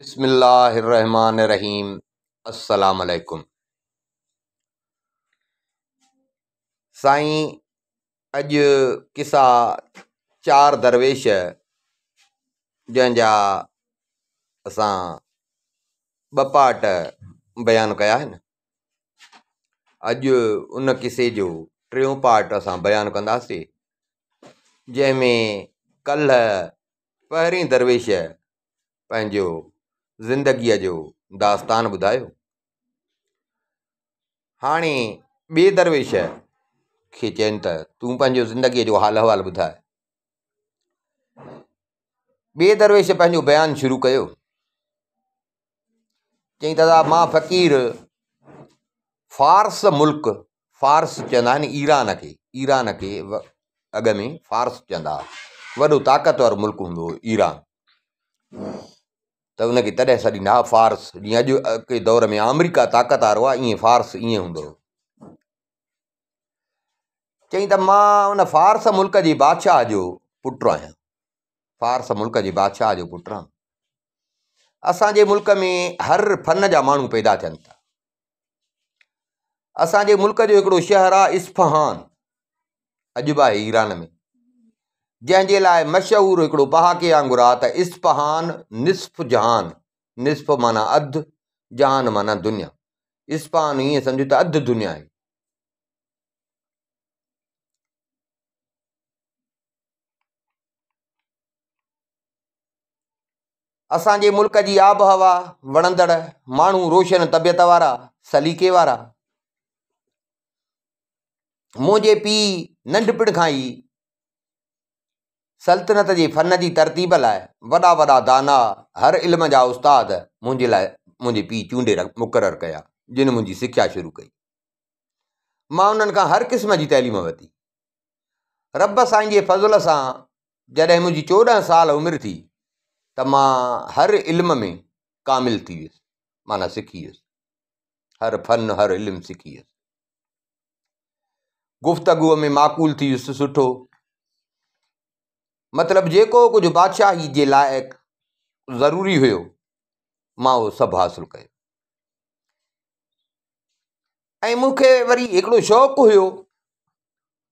बिस्मिल्लाहिर्रहमानिर्रहीम। अस्सलाम अलैकुम। साईं, अॼु किसा चार दरवेश जंहिंजा असां ॿ पार्ट बयानु कया आहिनि, अॼु उन किसे जो टियों पार्ट असां बयानु कंदासीं, जंहिंमें कल्ह पहिरीं दरवेश पंहिंजो ज़िंदगीअ जो दास्तान ॿुधायो। हाणे ॿिए दरवेश खे चइनि त तूं पंहिंजो ज़िंदगीअ जो हाल अहवाल ॿुधाए। ॿिए दरवेश पंहिंजो बयानु शुरू कयो, चई दादा मां फ़क़ीर फारस मुल्क, फारस चवंदा आहिनि ईरान खे अॻ में फारस चवंदा, वॾो ताक़तवर मुल्क हूंदो हुओ ईरान, त उनखे तॾहिं सॾींदा हुआ फारस। जीअं अॼु के दौर में अमेरिका ताक़तवार हुआ, ईअं फारस ईअं हूंदो हुओ। चई त मां उन फारस मुल्क जे बादशाह जो पुटु आहियां, फारस मुल्क जे बादशाह जो पुटु आहियां। असांजे मुल्क में हर फन जा माण्हू पैदा थियनि था। असांजे मुल्क जो हिकिड़ो शहर आहे इस्फहान, अॼु बि आहे ईरान में, जंहिंजे लाइ मशहूरु हिकिड़ो पहाके वांगुरु आहे त इस्फहान निस्फ़ जहान, निस्फ़ माना अधु, जहान माना दुनिया। इस्फहान ईअं सम्झो त अधु दुनिया आहे। असांजे मुल्क जी आब हवा वणंदड़, माण्हू रोशन तबियत वारा, सलीक़े वारा। मुंहिंजे पीउ नंढपिण खां ई सल्तनत जे फन जी तरतीब लाइ वॾा वॾा दाना, हर इल्म जा उस्ताद मुंहिंजे लाइ मुंहिंजे पीउ चूंडे मुक़ररु कया, जिन मुंहिंजी सिख्या शुरू कई। मां उन्हनि खां हर क़िस्म जी तइलीम वरिती। रब साईं जे फज़ल सां जॾहिं मुंहिंजी 14 साल उमिरि थी त मां हर इल्म में कामिल थी वियुसि, माना सिखी वियुसि, हर फन हर इल्मु सिखी वियुसि। गुफ़्तगूअ में माक़ूल थी वियुसि, सुठो, मतिलबु जेको कुझु बादशाही जे लाइक़ु ज़रूरी हुयो मां उहो सभु हासिलु कयो। ऐं मूंखे वरी हिकिड़ो शौक़ु हुयो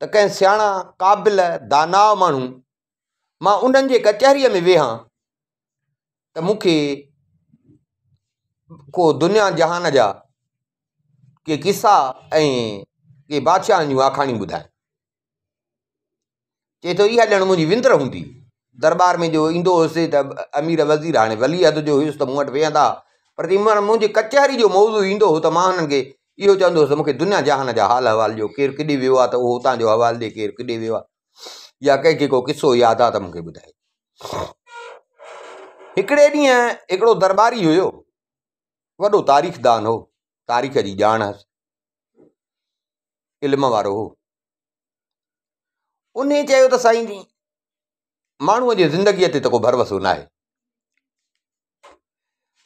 त कंहिं सियाणा क़ाबिल दाना माण्हू, मां उन्हनि जे कचहरीअ में वेहां त मूंखे को दुनिया जहान जा के किसा ऐं के बादशाहनि जूं आखाणियूं ॿुधाए। चए थो इहा ॼण मुंहिंजी विंदर हूंदी। दरबार में जो ईंदो हुउसि त अमीर वज़ीर, हाणे वली अद जो हुयुसि त मूं वटि वेहंदा, पर तंहिं महिल मुंहिंजे कचहरी जो मौज़ू ईंदो हो त मां हुननि खे इहो चवंदो हुउसि मूंखे दुनिया जहान जा हाल अहवाल ॾियो, केरु किॾे वियो आहे त उहो हुतां जो हवालु ॾिए, केरु किॾे वियो आहे, या कंहिंखे को किसो यादि आहे त मूंखे ॿुधाए। हिकिड़े ॾींहुं हिकिड़ो दरबारी हुयो, वॾो तारीख़दान हो, तारीख़ जी ॼाण हुअसि, इल्म वारो हो। उन चयो त साईं जी माण्हूअ जी ज़िंदगीअ ते त को भरवसो न आहे,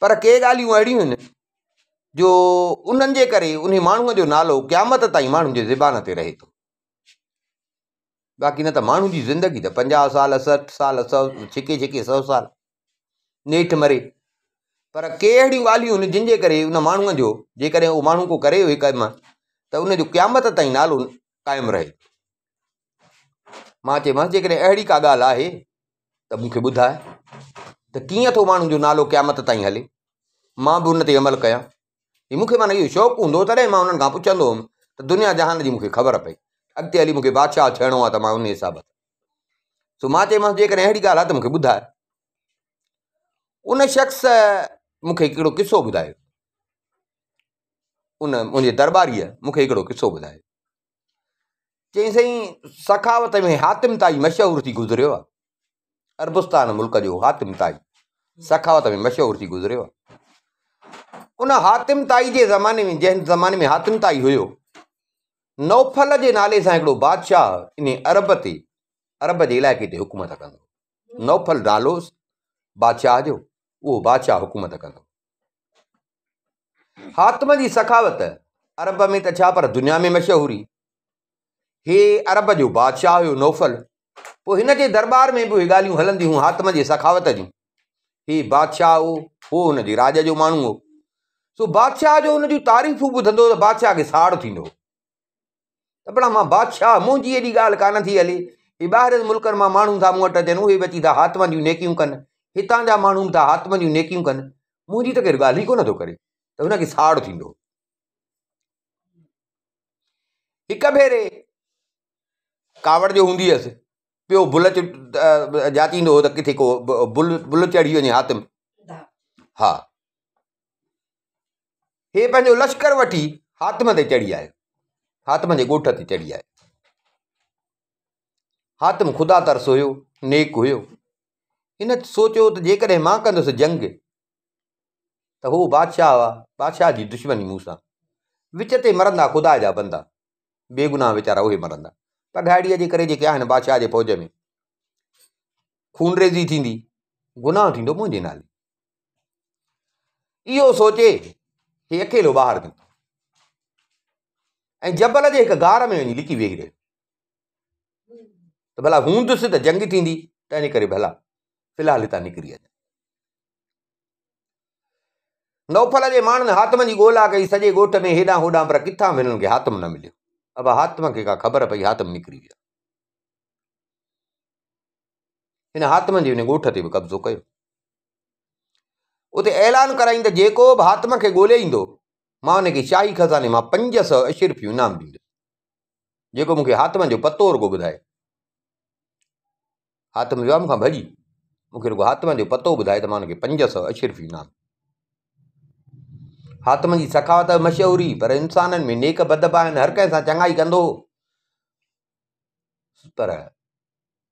पर के ॻाल्हियूं अहिड़ियूं आहिनि जो उन्हनि जे करे उन माण्हूअ जो नालो क़यामत ताईं माण्हुनि जे ज़बान ते रहे थो। बाक़ी न त माण्हू जी ज़िंदगी त 50 साल 60 साल 100 छिके 100 साल नेठि मरे, पर के अहिड़ियूं ॻाल्हियूं आहिनि जिन जे करे उन माण्हूअ जो, जेकॾहिं उहो माण्हू को करे हुई कम, त उनजो क़यामत ताईं नालो क़ाइमु रहे। मां चयोमांसि जेकॾहिं अहिड़ी का ॻाल्हि आहे त मूंखे ॿुधाए त कीअं थो माण्हुनि जो नालो क़यामत ताईं हले, मां बि उन ते अमल कयां। मूंखे माना इहो शौक़ु हूंदो, तॾहिं मां उन्हनि खां पुछंदो हुउमि त दुनिया जहान जी मूंखे ख़बर पई, अॻिते हली मूंखे बादशाह थियणो आहे त मां उन हिसाब सां। सो मां चयोमांसि जेकॾहिं अहिड़ी ॻाल्हि आहे त मूंखे ॿुधाए। उन शख़्स मूंखे हिकिड़ो किसो ॿुधायो, उन मुंहिंजे दरबारीअ मूंखे हिकिड़ो किसो ॿुधायो। चई साईं सखावत में हातिम ताई मशहूरु थी गुज़रियो आहे, अरबुस्तान मुल्क जो हातिम ताई सखावत में मशहूरु थी गुज़रियो आहे। उन हातिम ताई जे ज़माने में, जंहिं ज़माने में हातिम ताई हुयो, नौफल जे नाले सां हिकिड़ो बादशाह इन अरब ते, अरब जे इलाइक़े ते हुकूमत कंदो। नौफल नालो बादशाह जो, उहो बादशाह हुकूमत कंदो। हातिम जी सखावत अरब में त छा, पर दुनिया में मशहूरी। हे अरब जो बादशाह हुयो नौफल। पोइ हिन जे दरबार में बि उहे ॻाल्हियूं हलंदियूं हातिम जे सखावत जूं, ही बादशाह हो हुनजे राज जो माण्हू हो। सो बादशाह जो हुन जूं तारीफ़ूं ॿुधंदो त बादशाह खे साड़ थींदो त भला मां बादशाह, मुंहिंजी एॾी ॻाल्हि कान थी हले। ही ॿाहिरि मुल्कनि मां माण्हू था मूं वटि अचनि, उहे बि अची था हातम जूं नेकियूं कनि, हितां जा माण्हू था हातम जूं नेकियूं कनि, मुंहिंजी त केरु ॻाल्हि ई कोन थो करे, त हुनखे साड़ थींदो। हिक भेरे कावड़ जो हूंदी हुअसि, पियो बुल जाचींदो हो त किथे को बुल चढ़ी वञे हातिम। हा, हे पंहिंजो लश्कर वठी हातिम ते चढ़ी आयो, हातिम जे ॻोठ ते चढ़ी आयो। हातिम ख़ुदा तरस हुयो, नेक हुयो। हिन सोचियो त जेकॾहिं मां कंदुसि जंग त हू बादशाह हुआ, बादशाह जी दुश्मनी मूंसां, विच ते मरंदा ख़ुदा जा बंदा, बेगुनाह वीचारा उहे मरंदा। पघाड़ीअ जे करे जेके आहिनि बादशाह जे फ़ौज में, खूनरेज़ी थींदी, गुनाह थींदो मुंहिंजे नाले। इहो सोचे हे अकेलो ॿाहिरि निकितो ऐं जबल जे हिक गार में वञी लिकी वेही रहियो त भला हूंदुसि त जंग थींदी, तंहिंजे करे भला फ़िलहाल हितां निकिरी अचे। नौफल जे माण्हुनि हातिम जी ॻोल्हा कई सॼे ॻोठ में, हेॾां होॾां, पर किथां बि हिननि खे हातिम न मिलियो। अब हातिम खे का ख़बर पई हातिम निकिरी विया। हिन हातिम जे हुन ॻोठ ते बि कब्ज़ो कयो। उते ऐलान कराई त जेको बि हातिम खे ॻोल्हे ईंदो, मां हुनखे शाही खज़ाने मां 500 अशरफियूं इनाम ॾींदुसि। जेको मूंखे हातिम जो पतो रुगो ॿुधाए। हातिम वियो मूंखां भॼी, मूंखे रुगो हातिम जो पतो ॿुधाए त मां हुनखे 500 अशरफियूं इनाम। हातिम जी सखावत मशहूरी, पर इंसाननि में नेक बदबा आहिनि, हर कंहिं सां चङाई कंदो, पर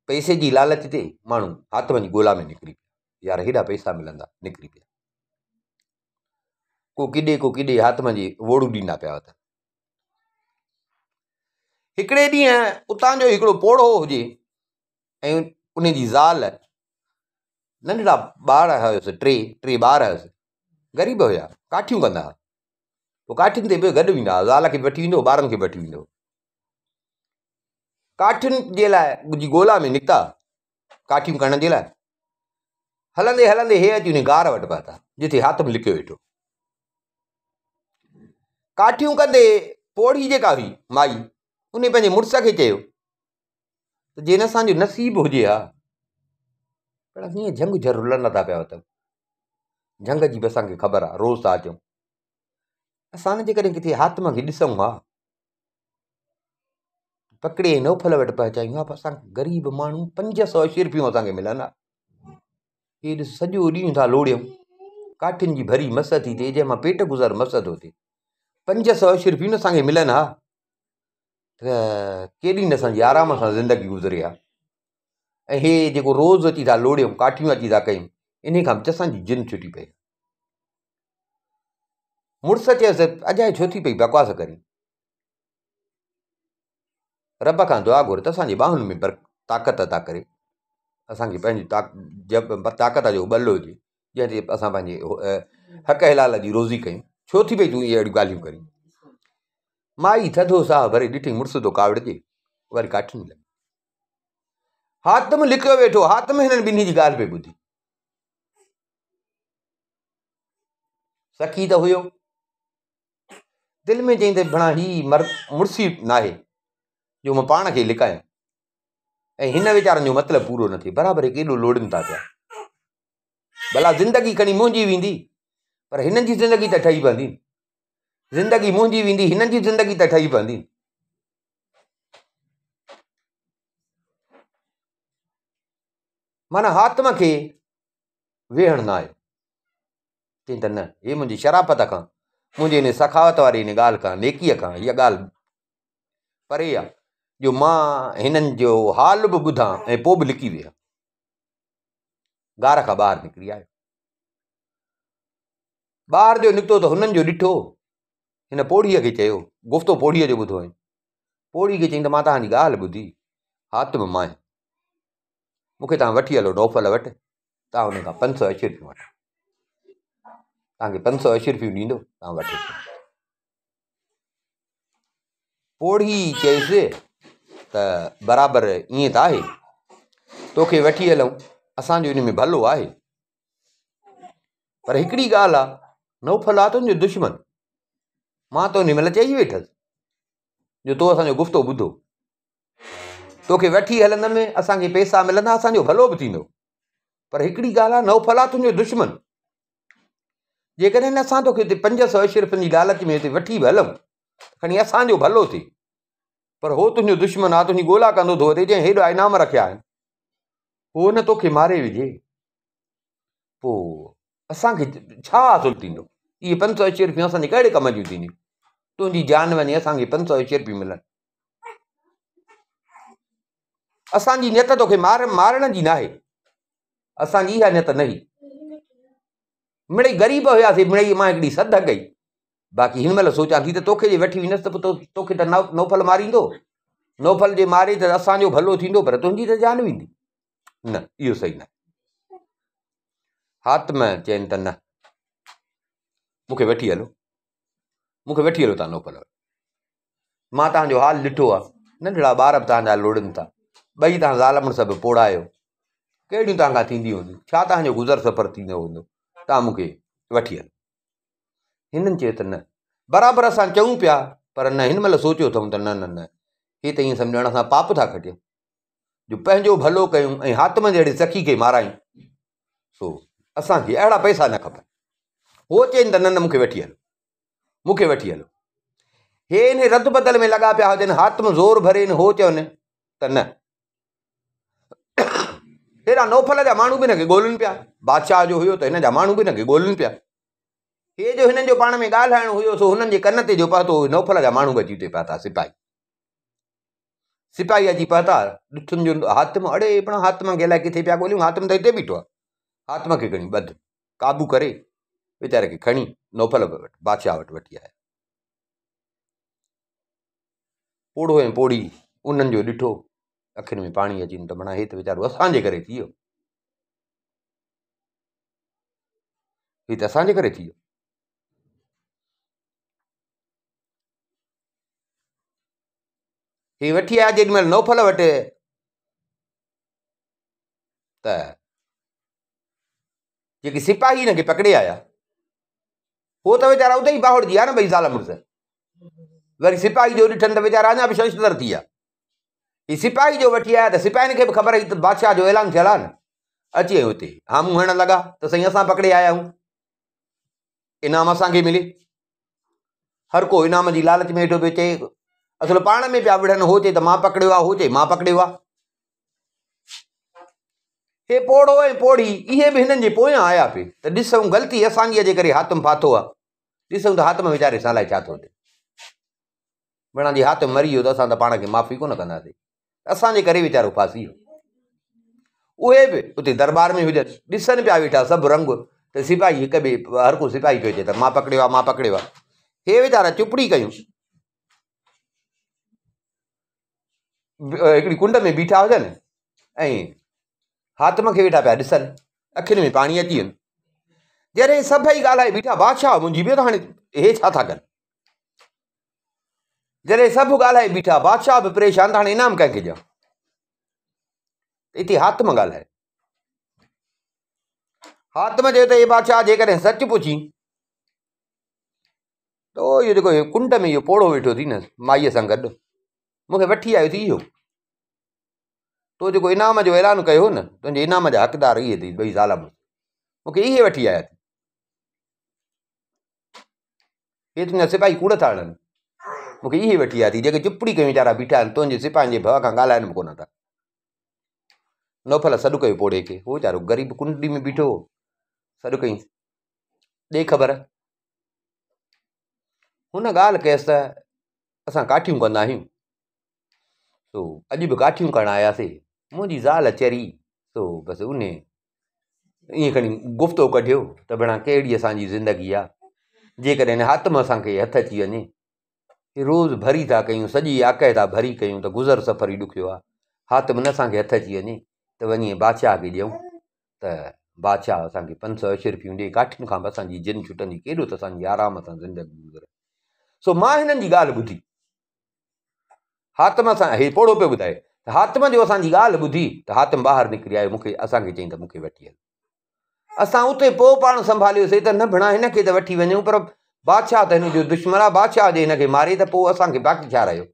पैसे जी लालच ते माण्हू हातिम जी ॻोल्हा में निकिरी पिया। यार हेॾा पैसा मिलंदा, निकिरी पिया। को किॾे हातिम जी वोड़ू ॾींदा पिया वञनि। हिकिड़े ॾींहुं उतां जो हिकिड़ो पोड़ो हुजे ऐं उन जी ज़ाल, नंढड़ा ॿार हुयसि, टे ॿार हुयसि, ग़रीब हुया, काठियूं कंदा हुआ। पोइ काठियुनि ते बि गॾु वेंदा हुआ, ज़ाल खे वठी वेंदो, ॿारनि खे वठी वेंदो। काठियुनि जे लाइ जी ॻोल्हा में निकिता, काठियूं करण जे लाइ। हलंदे हलंदे हे अची उन गार वटि पहुता जिथे हातिम लिखियो वेठो। काठियूं कंदे पोड़ी जेका हुई माई, उन पंहिंजे मुड़ुस खे चयो त जे असांजो नसीब हुजे हा, पर हीअं झंग झर रुलंदा था पिया वतन, झंग जी बि असांखे ख़बर आहे, रोज़ था अचूं, असां जेकॾहिं किथे हातिम खे ॾिसूं हा, पकिड़े नौफल वटि पहुचायूं हा, पर असांखे ग़रीब माण्हू 500 अशरफियूं असांखे मिलनि हा। हे ॾिस सॼो ॾींहुं था लोड़ियूं, काठियुनि जी भरी मस थी थिए, जंहिंमां पेट गुज़र मस थो थिए, 500 अशरफियूं न असांखे मिलनि हा, त केॾी न असांजी आराम सां ज़िंदगी गुज़रे हा। ऐं हे जेको रोज़ अची था लोड़ियूं, काठियूं अची था कयूं, इन खां असांजी जिन छुटी पई। मुड़ुस चयसि अजाए छो थी पई बकवास करी, रब खां दुआ घुर त असांजे ॿाहुनि में ताक़त अता करे, असांखे पंहिंजी ताक़त जो बल हुजे, जंहिं ते असां पंहिंजे हक़ हलाल जी रोज़ी कयूं, छो थी पई तूं इहे अहिड़ियूं ॻाल्हियूं करी। माई थधो साह भरे ॾिठी, मुड़ुस तो कावड़िजे, वरी काठियुनि लॻी। हातिम लिखियो वेठो, हातिम हिननि ॿिन्ही जी ॻाल्हि पई ॿुधी। सखी त हुयो, दिलि में चई त भणा ही मुड़ुसी नाहे जो मां पाण खे लिकायां, ऐं हिन वीचारनि जो मतिलबु पूरो न थिए, बराबरि केॾो लोड़नि था पिया। भला ज़िंदगी खणी मुंहिंजी वेंदी, पर हिननि जी ज़िंदगी त ठही पवंदी, ज़िंदगी मुंहिंजी वेंदी, हिननि जी ज़िंदगी त ठही पवंदी। माना हातिम खे वेहण न आयो, चई त न, हे मुंहिंजी शराफ़त खां, मुंहिंजे इन सखावत वारी इन ॻाल्हि खां, नेकीअ खां इहा ॻाल्हि परे आहे जो मां हिननि जो हाल बि ॿुधां ऐं पोइ बि लिकी विया। गार खां ॿाहिरि निकिरी आयो, ॿाहिरि जो निकितो त हुननि जो ॾिठो, हिन पोड़ीअ खे चयो, गुफ़्तो पोड़ीअ जो ॿुधो, पोड़ी खे चई त मां तव्हांजी ॻाल्हि ॿुधी, हातिम मां आहियां, मूंखे तव्हां वठी हलो नौफल वटि, तव्हां हुन खां 500 अशरफियूं वठो, तव्हांखे 500 अशरफियूं ॾींदो, तव्हां वठो। पोड़ी चयसि त बराबरि ईअं त आहे, तोखे वठी हलूं, असांजो इन में भलो आहे, पर हिकिड़ी ॻाल्हि आहे, नौफल आहे तुंहिंजो दुश्मन। मां तो हिन महिल चई वेठसि जो तो असांजो गुफ़्तो ॿुधो, तोखे वठी हलंदे में असांखे पैसा मिलंदा, असांजो भलो बि थींदो। पर हिकिड़ी ॻाल्हि आहे, नौफल आहे तुंहिंजो दुश्मन। जेकॾहिं असां तोखे हिते 500 अशरफनि जी लालच में हिते वठी बि हलूं, खणी असांजो भलो थिए, पर हो तुंहिंजो दुश्मन आहे, तुंहिंजी ॻोल्हा कंदो थो वञे, जंहिं हेॾा इनाम रखिया आहिनि, उहो न तोखे मारे विझे, पोइ असांखे छा हासिलु थींदो? इहे 500 अशरफियूं असांजे कहिड़े कम जूं थींदियूं? तुंहिंजी जान वञे, असांखे 500 अशरफियूं मिलनि। असांजी नियत तोखे मारण जी न आहे, असांजी इहा नियत न हुई। मिड़ई ग़रीब हुयासीं, मिड़ई मां हिकिड़ी सद कई। बाक़ी हिन महिल सोचां थी त तोखे जे वठी वेंदसि त पोइ तोखे त नौफल मारींदो, नौफल जे मारे त असांजो भलो थींदो, पर तुंहिंजी त जान वेंदी। न, इहो सही न। हातिम चवनि त न, मूंखे वठी हलो, मूंखे वठी हलो तव्हां नौफल। मां तव्हांजो हाल ॾिठो आहे, नंढड़ा ॿार बि तव्हांजा लोड़नि था, ॿई तव्हां ज़ाल मुड़ुस बि पोड़ा आहियो, कहिड़ियूं तव्हां खां थींदियूं हूंदियूं, छा तव्हांजो गुज़र सफ़र थींदो हूंदो, तव्हां मूंखे वठी हलो। हिननि चयो त न, बराबरि असां चऊं पिया, पर न, हिन महिल सोचियो अथऊं त न न न, हे त ईअं सम्झण असां पाप था खटियूं, जो पंहिंजो भलो कयूं ऐं हातिम जहिड़े सखी खे मारायूं, सो असांखे अहिड़ा पैसा न खपनि। हो चवनि त न न, मूंखे वठी हलो, मूंखे वठी हलो। हे इन रद बदल में लॻा पिया हुजनि, हातिम ज़ोर भरे हो चवनि त न। हेॾा नौफल जा माण्हू बि हिनखे ॻोल्हनि पिया, बादशाह जो हुयो त हिन जा माण्हू बि हिनखे ॻोल्हनि पिया। हे जो हिननि जो पाण में ॻाल्हाइणो हुयो, सो हुननि जे कन ते जो पहुतो, नौफल जा माण्हू बि अची उते पिया था, सिपाही अची पहुता, ॾिठुनि जो हातिम, अड़े पण हातिम खे अलाए किथे पिया ॻोल्हियूं, हातिम त हिते बीठो आहे। हातिम खे खणी ॿध, काबू करे वीचारे खे खणी नौफल वटि, बादशाह वटि वठी आया। पोड़ो ऐं पोड़ी उन्हनि जो ॾिठो, अखियुनि में पाणी अची त माना हे त वीचारो असांजे करे थी वियो, ही त असांजे करे थी वियो। हे वठी आया जेॾी महिल नौफल वटि, त जेके सिपाही हिनखे पकड़े आया, हो त वीचारा उते ई बाहुड़जी विया न, ॿई ज़ाल मुड़ुस। वरी सिपाही जो ॾिठनि त वीचारा अञा बि शर्मसार थी विया। ही सिपाही जो वठी आया त सिपाहियुनि खे बि ख़बर हुई त बादशाह जो ऐलान थियल आहे न, अची वियो हिते, हा मूं हणण लॻा त साईं असां पकड़े आया आहियूं, इनाम असांखे मिले। हर को इनाम जी लालच में वेठो पियो चए, असुल पाण में पिया विढ़नि, हो चए त मां पकड़ियो आहे, हो चए मां पकड़ियो आहे। हे पोड़ो ऐं पोड़ी इहे बि हिननि जे पोयां आया पिए त ॾिसूं ग़लती असांजी जे करे हातिम फाथो आहे, ॾिसूं त हातिम वीचारे सां अलाए छा थो थिए। बणा जी हातिम मरी वियो त असां त पाण खे माफ़ी कोन कंदासीं, असांजे करे वीचारो फासी वियो। उहे बि उते दरबार में हुजनि, ॾिसनि पिया वेठा सभु रंग, त सिपाही हिक ॿिए, हर को सिपाही पियो चए त मां पकड़ियो आहे, मां पकड़ियो आहे। हे वीचारा चुपड़ी कयूं, हिकिड़ी कुंड में बीठा हुजनि ऐं हातिम खे वेठा पिया ॾिसनि, अखियुनि में पाणी अची वञे। जॾहिं सभई ॻाल्हाए बीठा, बादशाह मुंहिंजी वियो त हाणे हे छा था कनि। जॾहिं सभु ॻाल्हाए बीठा, बादशाह बि परेशान, त हाणे इनाम कंहिंखे ॾियां। हिते हातिम ॻाल्हाए, हातिम चयो त हे बादशाह, जेकॾहिं सच पुछी त इहो जेको कुंड में इहो पोड़ो वेठो थी न माईअ सां गॾु, मूंखे वठी आयो थी इहो, तो जेको इनाम जो ऐलान कयो न, तुंहिंजे इनाम जा हक़दार इहे अथई, ॿई ज़ाल मुड़ुस, मूंखे इहे वठी आया थी। हे तुंहिंजा सिपाही कूड़ था हणनि, मूंखे इहे वठी आया थी, जेके चुपड़ी कयूं वीचारा बीठा आहिनि, तुंहिंजे सिपाहियुनि जे भउ खां ॻाल्हाइनि बि कोन था। नौफल सॾु कयो पोड़े खे, हो वीचारो ग़रीब कुंडी में बीठो, सॾु कई, ॾे ख़बर। हुन ॻाल्हि कयसि त असां काठियूं कंदा आहियूं, सो अॼु बि काठियूं करणु आयासीं, मुंहिंजी ज़ाल चरी, सो बसि उन ईअं खणी गुफ़्तो कढियो त भेणा कहिड़ी असांजी ज़िंदगी आहे, जेकॾहिं हातिम असांखे हथु अची वञे, रोज़ु भरी था कयूं, सॼी आक़ था भरी कयूं, त गुज़र सफ़र ई ॾुखियो आहे। हातिम न असांखे हथु अची वञे त वञी बादशाह खे ॾियूं, त बादशाह असांखे 500 अशरफियूं ॾे, काठियुनि खां बि असांजी जिन छुटंदी, केॾो त असांजी आराम सां ज़िंदगी गुज़रे। सो मां हिननि जी ॻाल्हि ॿुधी, हातिम सां, हे पोड़ो पियो ॿुधाए, हातिम जो असांजी ॻाल्हि ॿुधी त हातिम ॿाहिरि निकिरी आयो, मूंखे असांखे चई त मूंखे वठी हल। असां उते पोइ पाण संभालियोसीं त न भेणा हिनखे त वठी वञूं, पर बादशाह त हिन जो दुश्मन आहे, बादशाह जे हिनखे मारे त पोइ असांखे बाक़ी छा रहियो?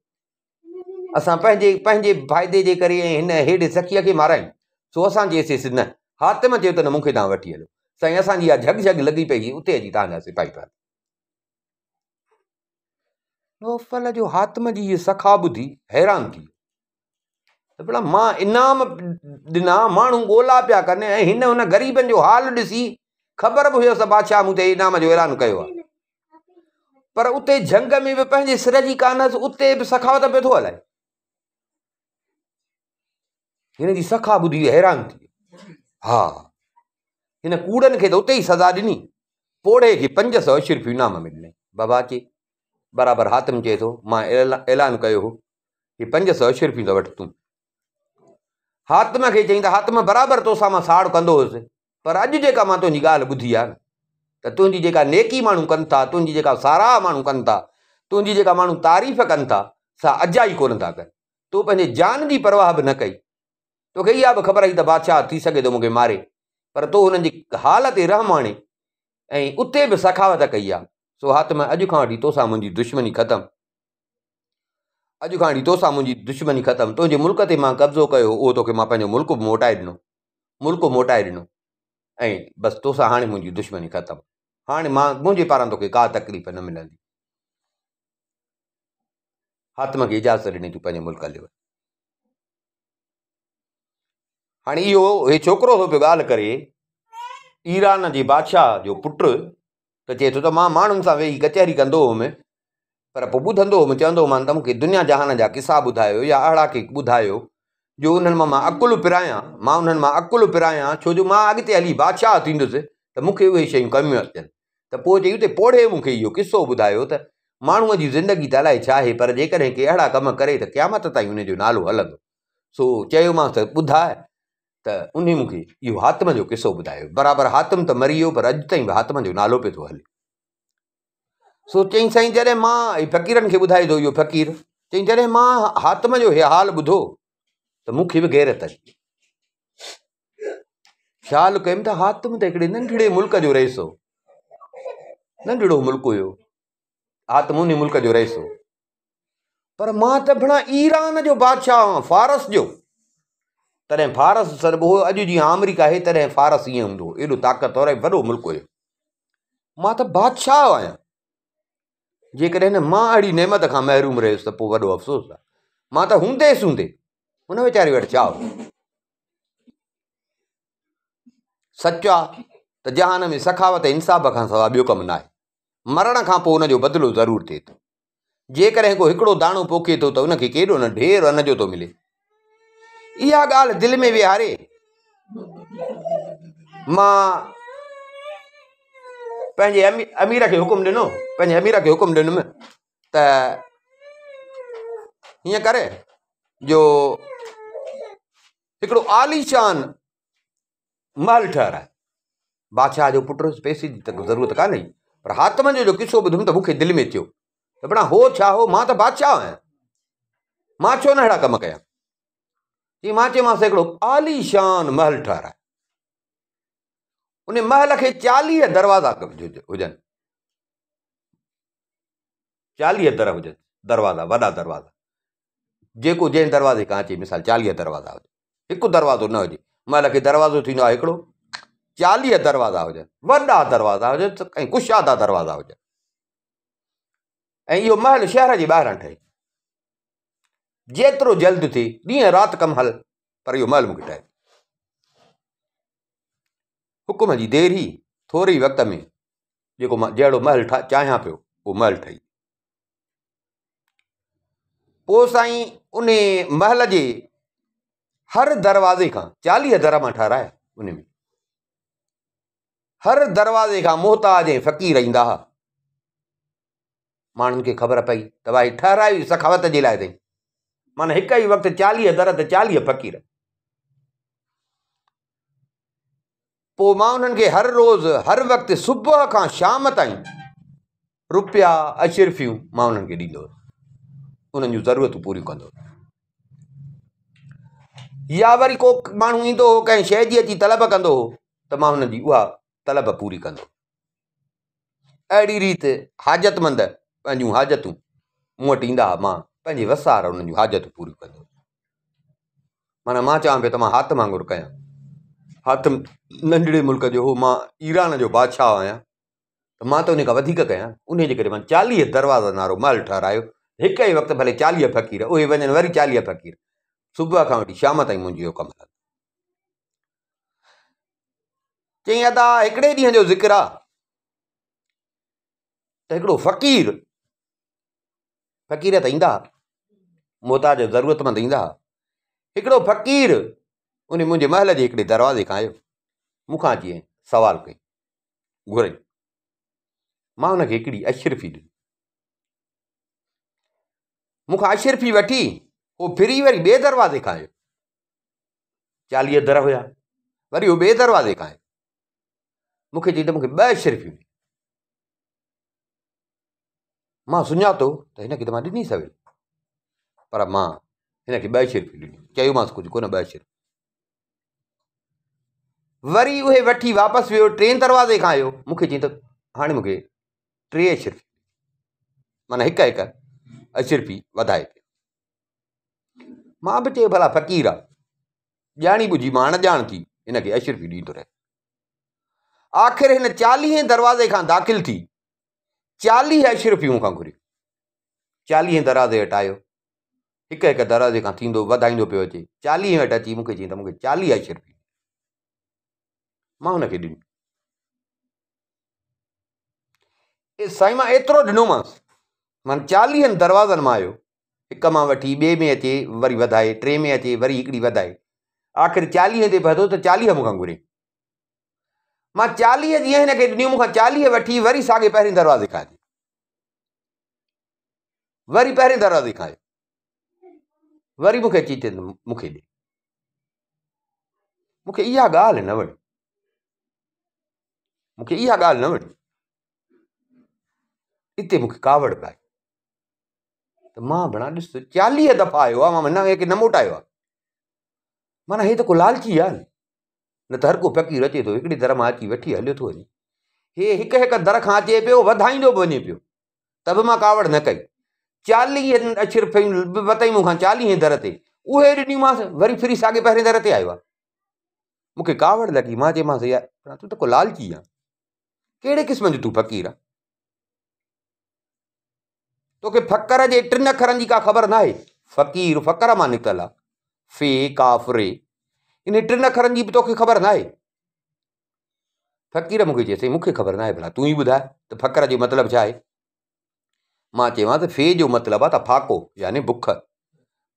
असां पंहिंजे पंहिंजे फ़ाइदे जे करे ऐं हिन हेॾे सखीअ खे मारायूं। सो असां चयसींसि न, हातिम चयो त न, मूंखे तव्हां वठी हलो। साईं असांजी इहा झग झग लॻी पई, उते अची तव्हांजा सिपाही पिया। नौफल जो हातिम जी इहा सखा ॿुधी हैरान थी त भेणा मां इनाम ॾिना, माण्हू ॻोल्हा पिया कनि, ऐं हिन हुन ग़रीबनि जो हाल ॾिसी ख़बर बि हुयसि बादशाह मूं ते इनाम जो ऐलान कयो आहे, पर उते जंग में बि पंहिंजे सिर जी कानसि, उते बि सखावत पियो थो हलाए। हिन जी सखा ॿुधी हैरान थी। हा, हिन कूड़नि खे त उते ई सज़ा ॾिनी, पोड़े खे 500 अशर्फियूं इनाम में ॾिनई। बाबा अचे बराबरि हातिम चए थो, मां ऐलान कयो हो कि 500 अशर्फियूं त वठि तूं। हातिम खे चई त हातिम बराबरि तोसां मां साड़ कंदो हुउसि, पर अॼु जेका मां तुंहिंजी ॻाल्हि ॿुधी आहे न, त तुंहिंजी जेका नेकी माण्हू कनि था, तुंहिंजी जेका साराह माण्हू कनि था, तुंहिंजी जेका माण्हू तारीफ़ कनि था, सा अजाई कोन था कनि। तूं पंहिंजे जान जी परवाह बि न कई। तोखे इहा बि ख़बर हुई त बादशाह थी सघे थो मूंखे मारे, पर तो हुननि जी हालत ते रहम आणे ऐं उते बि सखावत कई आहे। सो हातिम अॼु खां वठी तोसां मुंहिंजी दुश्मनी ख़तमु, अॼु खां वठी तोसां मुंहिंजी दुश्मनी ख़तमु। तुंहिंजे मुल्क ते मां कब्ज़ो कयो, उहो तोखे मां पंहिंजो मुल्क बि मोटाए ॾिनो, मुल्क मोटाए ॾिनो, ऐं बसि तोसां हाणे मुंहिंजी दुश्मनी ख़तमु। हाणे मां मुंहिंजे पारां तोखे का तकलीफ़ न मिलंदी। हातिम खे इजाज़त ॾिनी तूं पंहिंजे मुल्क हली वञ। हाणे इहो हे छोकिरो थो पियो ॻाल्हि करे, ईरान जे बादशाह जो पुटु, त चए थो त मां माण्हुनि सां वेही कचहरी कंदो हुउमि, पर पोइ ॿुधंदो हुउमि, चवंदो हुउमि त मूंखे दुनिया जहान जा किसा ॿुधायो या अहिड़ा के ॿुधायो जो उन्हनि मां अकुलु पिरायां, मां उन्हनि मां अकुलु पिरायां, छो जो मां अॻिते हली बादशाह थींदुसि त मूंखे उहे शयूं कमियूं अचनि। त पोइ चई उते पोड़े मूंखे इहो किसो ॿुधायो त माण्हूअ जी ज़िंदगी त अलाए छा आहे, पर जेकॾहिं के अहिड़ा कम करे त क़यामत ताईं उनजो नालो हलंदो। सो चयोमांसि त ॿुधाए, त उन मूंखे इहो हातिम जो किसो ॿुधायो। बराबरि हातिम त मरी वियो, पर अॼु ताईं बि हातिम जो नालो पियो थो हले। सो चई साईं जॾहिं मां फ़क़ीरनि खे ॿुधाए थो इहो फ़क़ीर, चई जॾहिं मां हातिम जो इहे हाल ॿुधो त मूंखे बि गैरत अची। ख़्यालु कयुमि त हातिम त हिकिड़े नंढड़े मुल्क जो रहिस हो, नंढड़ो मुल्क हुयो, हातिम उन मुल्क जो रहिस हो, पर मां त भेणा ईरान जो बादशाह आहियां, फारस जो। तॾहिं फारस सरबो हो, अॼु जीअं अमेरिका आहे तॾहिं फारस ईअं हूंदो हो, एॾो ताक़तवर ऐं वॾो मुल्क हुयो। मां त बादशाह आहियां। जेकॾहिं न मां अहिड़ी नेमत खां महरूम रहियुसि त पोइ वॾो अफ़सोस आहे। मां त हूंदेसि हूंदे हुन वीचारे वटि छा हो। सच आहे त जहान में सखावत इंसाफ़ खां सवाइ ॿियो कमु न आहे। मरण खां पोइ हुनजो बदिलो ज़रूरु थिए थो। जेकॾहिं को हिकिड़ो दाणो पोखे थो त उनखे केॾो न ढेर अन्न जो थो मिले। इहा ॻाल्हि दिलि में विहारे मां पंहिंजे अमीर खे हुकुम ॾिनो, पंहिंजे अमीर खे हुकुम ॾिनुमि त हीअं करे जो हिकिड़ो आलीशान महल ठहिराए। बादशाह जो पुटु, पैसे जी त ज़रूरत कान्हे, पर हातिम जो किसो ॿुधुमि त मूंखे दिलि में थियो त भेणा हो छा हो, मां त बादशाह आहियां, मां छो न अहिड़ा कम कयां। जी मां चयोमांसि हिकिड़ो आलीशान महल ठहिराए, उन महल खे 40 दरवाज़ा हुजनि, 40 दर हुजनि, दरवाज़ा, वॾा दरवाज़ा, जेको जंहिं दरवाज़े खां अचे, मिसाल 40 दरवाज़ा हुजनि, हिकु दरवाज़ो न हुजे। महल खे दरवाज़ो थींदो आहे हिकिड़ो, 40 दरवाज़ा हुजनि, वॾा दरवाज़ा हुजनि ऐं कुशादा दरवाज़ा हुजनि, ऐं इहो महल शहर जे ॿाहिरां ठहे। जेतिरो जल्द थिए, ॾींहं राति कमु हल, पर इहो महल मूंखे ठहे। हुकुम जी देरि ई, थोरे ई वक़्त में जेको मां जहिड़ो महल चाहियां पियो उहो महल ठही। पोइ साईं उन महल जे हर दरवाज़े खां 40 दर मां ठाराया, उन में हर दरवाज़े खां मोहताज ऐं फ़क़ीर ईंदा हुआ। माण्हुनि खे ख़बर पई त भाई ठहिराई सखावत जे लाइ अथई, माना हिकु ई वक़्तु 40 दर त 40 फ़क़ीर। पोइ मां उन्हनि खे हर रोज़ु हर वक़्तु सुबुह खां शाम ताईं रुपया अशर्फियूं मां उन्हनि खे ॾींदो हुउसि, उन्हनि जूं ज़रूरतूं पूरियूं कंदो हुउसि। या वरी को माण्हू ईंदो हो, कंहिं शइ जी अची तलब कंदो हो त मां हुन जी उहा तलब पूरी कंदो। अहिड़ी रीति हाजतमंद पंहिंजूं हाजतूं मूं वटि ईंदा, मां पंहिंजे वसार उन्हनि जूं हाजतूं पूरियूं कंदो। माना मां चवां पियो त मां हातम वांगुरु कयां। हातम नंढड़े मुल्क जो हो, मां ईरान जो बादशाह आहियां, त मां त उन खां वधीक कयां। उन जे करे मां 40 दरवाज़ा नारो महल ठारायो। हिक ई वक़्तु भले 40 फ़क़ीर, उहे वञनि वरी 40 फ़क़ीर, सुबुह खां वठी शाम ताईं मुंहिंजो इहो कमु हलंदो। चई अदा हिकिड़े ॾींहं जो ज़िक्र आहे त हिकिड़ो फ़क़ीर त ईंदा, मोहताज ज़रूरतमंद ईंदा। हिकिड़ो फ़क़ीर उन मुंहिंजे महल जे हिकिड़े दरवाज़े खां आयो, मूंखां अची सवाल कई, घुरई। मां हुनखे हिकिड़ी अशरफ़ी ॾिनी। मूंखां अशरफ़ी वठी उहो फिरी वरी ॿिए दरवाज़े खां आयो, 40 दर हुया, वरी उहो ॿिए दरवाज़े खां आयो, मूंखे चई त मूंखे 2 अशरफ़ियूं। मां सुञातो त हिनखे त मां ॾिनी सवेल, पर मां हिनखे 2 अशरफ़ियूं ॾिनियूं। चयोमांसि कुझु कोन, 2 अशरफ़ियूं। वरी उहे वठी वापसि वियो, 3 दरवाज़े खां आयो, मूंखे चई त हाणे मूंखे 3 अशरफ़ी, माना हिक अशरफ़ी वधाए पियो। मां बि चयो भला फ़क़ीर आहे, ॼाणी ॿुझी मां अणॼाण थी हिनखे अशरफ़ी ॾींदो रहे। आख़िर हिन 40 दरवाज़े खां दाख़िल थी 40 अशरफ़ियूं खां घुरियूं। 40 दरवाज़े वटि आयो, हिक दरवाज़े खां थींदो वधाईंदो पियो अचे, 40 वटि अची मूंखे चई त मूंखे 40 अशरफ़ी। मां हुनखे ॾिनी। साईं मां एतिरो ॾिनोमांसि, माना 40 दरवाज़नि मां आयो, हिक मां वठी ॿिए में अचे वरी वधाए, 3 में अचे वरी हिकिड़ी वधाए, आख़िर 40 ते पहुतो त 40 मूंखां घुरे। मां 40 जीअं हिनखे ॾिनियूं, मूंखां 40 वठी वरी साॻे पहिरें दरवाज़े खां अचे, वरी पहिरें दरवाज़े खां आयो, वरी मूंखे अची चए मूंखे ॾे। मूंखे इहा ॻाल्हि न वणी, मूंखे इहा ॻाल्हि न वणी। हिते मूंखे कावड़ पाए त मां बणा ॾिस 40 दफ़ा आयो आहे, मां न मोटायो आहे। माना हे त को लालची आहे न त हर को फ़क़ीर अचे थो हिकिड़ी दर मां अची वठी हलियो थो वञे। हे हिक दर खां अचे पियो, वधाईंदो बि वञे पियो, त बि मां कावड़ न कई। 40 अशरफ़ियूं वतई मूंखां 40 दर ते, उहे ॾिनीमांसि, वरी फिरी साॻे पहिरें दर ते आयो आहे। मूंखे कावड़ लॻी। मां चयोमांसि यार तूं त को लालची आहे, कहिड़े क़िस्म जो तूं फ़क़ीर आहे? तोखे फ़क़र जे 3 अखरनि जी का ख़बर न आहे? फ़क़ीर फ़क़र मां निकितल आहे, फे काफ रे, इन 3 अखरनि जी बि तोखे ख़बर न आहे? फ़क़ीर मूंखे चए साईं मूंखे ख़बर न आहे, भला तूं ई ॿुधाए त फ़क़र जो मतिलबु छा आहे? मां चयोमांसि फे जो मतिलबु आहे त फाको यानी बुख,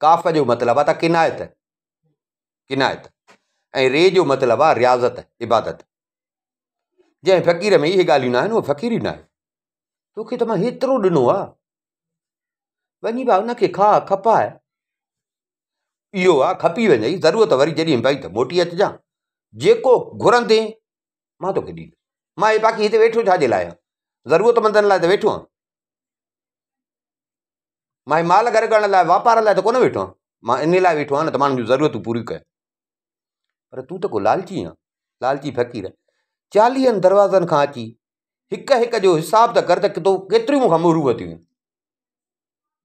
काफ़ जो मतिलबु आहे त किनायत, ऐं रे जो मतिलबु आहे रियाज़त, इबादत। जंहिं फ़क़ीर में इहे ॻाल्हियूं न आहिनि उहो फ़क़ीर ई न आहे। तोखे त मां हेतिरो ॾिनो आहे, वञी बा उनखे खपाए, इहो आहे खपी वञई, ज़रूरत वरी जॾहिं पई त मोटी अचिजां, जेको घुरंदे मां तोखे ॾींदुसि। मां हे बाक़ी हिते वेठो छाजे लाइ आहियां? ज़रूरतमंदनि लाइ त वेठो आहियां, मां माल घर करण लाइ वापार लाइ त कोन वेठो आहियां, मां इन लाइ वेठो आहियां न त माण्हुनि जूं ज़रूरतूं पूरियूं कयां। पर तूं त को लालची आहे, लालची फ़क़ीर। 40 दरवाज़नि खां अची हिक जो हिसाब त कर त तो केतिरियूं मूंखां मोहरूं वरितियूं,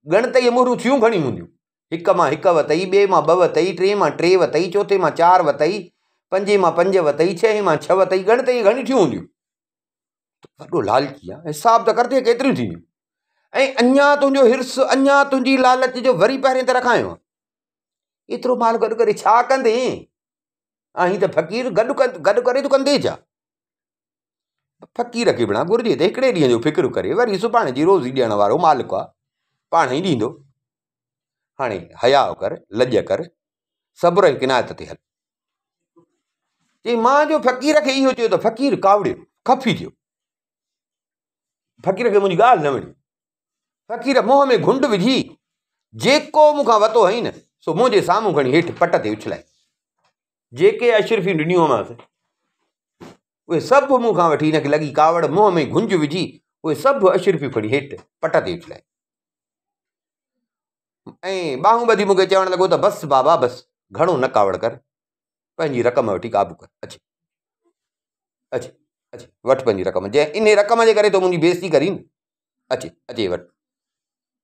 ॻण त इहे मोहरूं थियूं घणी हूंदियूं? हिक मां हिक वतई, ॿिए मां 2 वतई, 3 मां 3 वतई, चौथे मां 4 वतई, 5 मां 5 वतई, 6 मां 6 वतई, ॻण त इहे घणी थियूं हूंदियूं? वॾो लालची आहे, हिसाब त कर ते केतिरियूं थींदियूं? ऐं अञा तुंहिंजो हिर्सु, अञा तुंहिंजी लालच जो वरी पहिरें दर खां आयो आहे। एतिरो माल गॾु करे छा कंदे? हीअ त फ़क़ीर गॾु करे तूं कंदे छा? फ़क़ीर खे बिना घुरिजे त हिकिड़े ॾींहं जो फ़िक्रु करे, वरी सुभाणे जी रोज़ी ॾियण वारो मालिक आहे, पाण ई ॾींदो। हाणे हया कर, लॼ कर, सब्र ऐं किनायत ते हल। चई मां जो फ़क़ीर खे इहो चयो त फ़क़ीर कावड़ियो, खफी थियो। फ़क़ीर खे मुंहिंजी ॻाल्हि न वणी। फ़क़ीर मुंहं में घुंड विझी जेको मूंखां वरितो हुई न सो मुंहिंजे साम्हूं खणी हेठि पट ते उछलाए। जेके अशरफ़ियूं ॾिनियूं मांसि उहे सभु मूंखां वठी हिनखे लॻी कावड़, मुंहं में घुंज विझी उहे सभु अशरफ़ियूं खणी हेठि पट ते उछलाए, ऐं ॿाहूं ॿधी मूंखे चवणु लॻो त बसि बाबा बसि, घणो न कावड़ कर, पंहिंजी रक़म वठी क़ाबू कर, अचे। अचे अचे वठ पंहिंजी रक़म, जंहिं इन रक़म जे करे तो मुंहिंजी बेइज़ती करी न। अचे अचे वठ।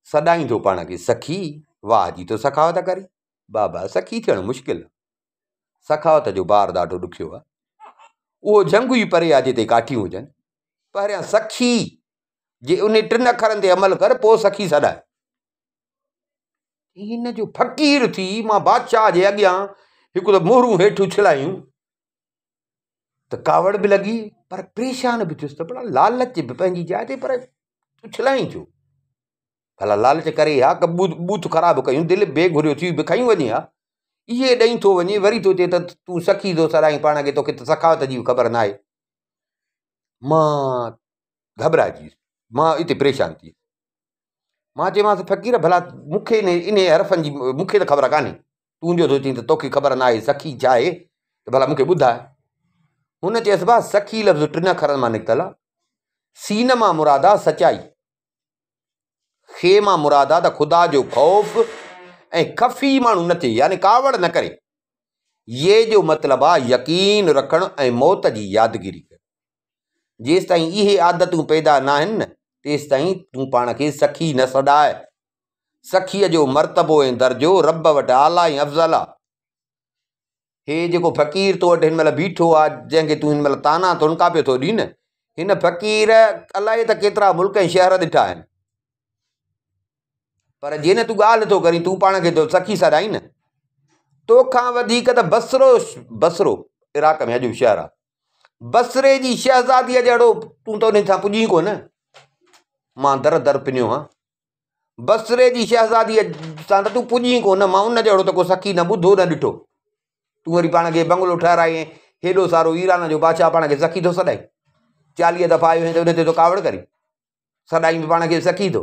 सॾाईंदो पाण खे सखी, वाह जी तो सखावत करी। बाबा सखी थियणु मुश्किल आहे, सखावत जो बार ॾाढो ॾुखियो आहे। उहो झंगू ई परे आहे जिते काठियूं हुजनि। पहिरियां सखी जे उन 3 अखरनि ते अमल कर, पोइ सखी सॾाए। हिन जो फ़क़ीर थी मां बादशाह जे अॻियां हिकु त मोहरूं हेठि उछलायूं त कावड़ बि लॻी, पर परेशान बि थियुसि त भला लालच बि पंहिंजी जाइ ते, पर उछलाई छो? भला लालच करे हा क बूथ ख़राबु कयूं, दिलि बेघुरियो थी बिखायूं वञे हा, इहे ॾेई थो वञे, वरी थो चए त तूं सखी थो सॾाई पाण खे, तोखे त सखावत जी ख़बर न आहे। मां घबराइजी, मां हिते परेशान थी। मां चयोमांसि फ़क़ीर भला मूंखे इन हरफ़नि जी मूंखे त ख़बर कान्हे, तुंहिंजो थो चई त तोखे ख़बर न आहे सखी छा आहे, त भला मूंखे ॿुधाए। हुन चयसि भाउ सखी लफ़्ज़ 3 अखरनि मां निकितल आहे। सीन मां मुराद आहे सचाई, खे मां मुराद आहे त ख़ुदा जो ख़ौफ़, ऐं ख़फ़ी माण्हू न थिए यानी कावड़ न करे। ये जो मतिलबु आहे यकीन रखणु ऐं मौत जी यादगिरी करणु। जेसि ताईं इहे आदतूं पैदा न आहिनि न, तेसि ताईं तूं पाण खे सखी न सॾाए। सखीअ जो मर्तबो ऐं दर्जो रब वटि आला ऐं अफ़ज़ल आहे। हे जेको फ़क़ीर तो वटि हिन महिल बीठो आहे, जंहिंखे तूं हिन महिल ताना तुणका पियो थो ॾी न, हिन फ़क़ीर अलाए त केतिरा मुल्क ऐं शहर ॾिठा आहिनि, पर जे न तूं ॻाल्हि थो करीं, तूं पाण खे तो सखी सॾाई न। तोखां वधीक त बसरो इराक में अॼु शहर आहे, बसरे जी शहज़ादीअ जहिड़ो तूं त उन सां पुॼी कोन। मां दर दर पिनियो हा, बसरे जी शहज़ादीअ सां त तूं पुॼी कोन। मां उन जहिड़ो त को सखी न ॿुधो न ॾिठो। तूं वरी पाण खे बंगलो ठाराए, हेॾो सारो ईरान जो बादशाह पाण खे सखी थो सॾाई। 40 दफ़ा आयो त उन ते तो कावड़ करी, सॾाई बि पाण खे सखी थो।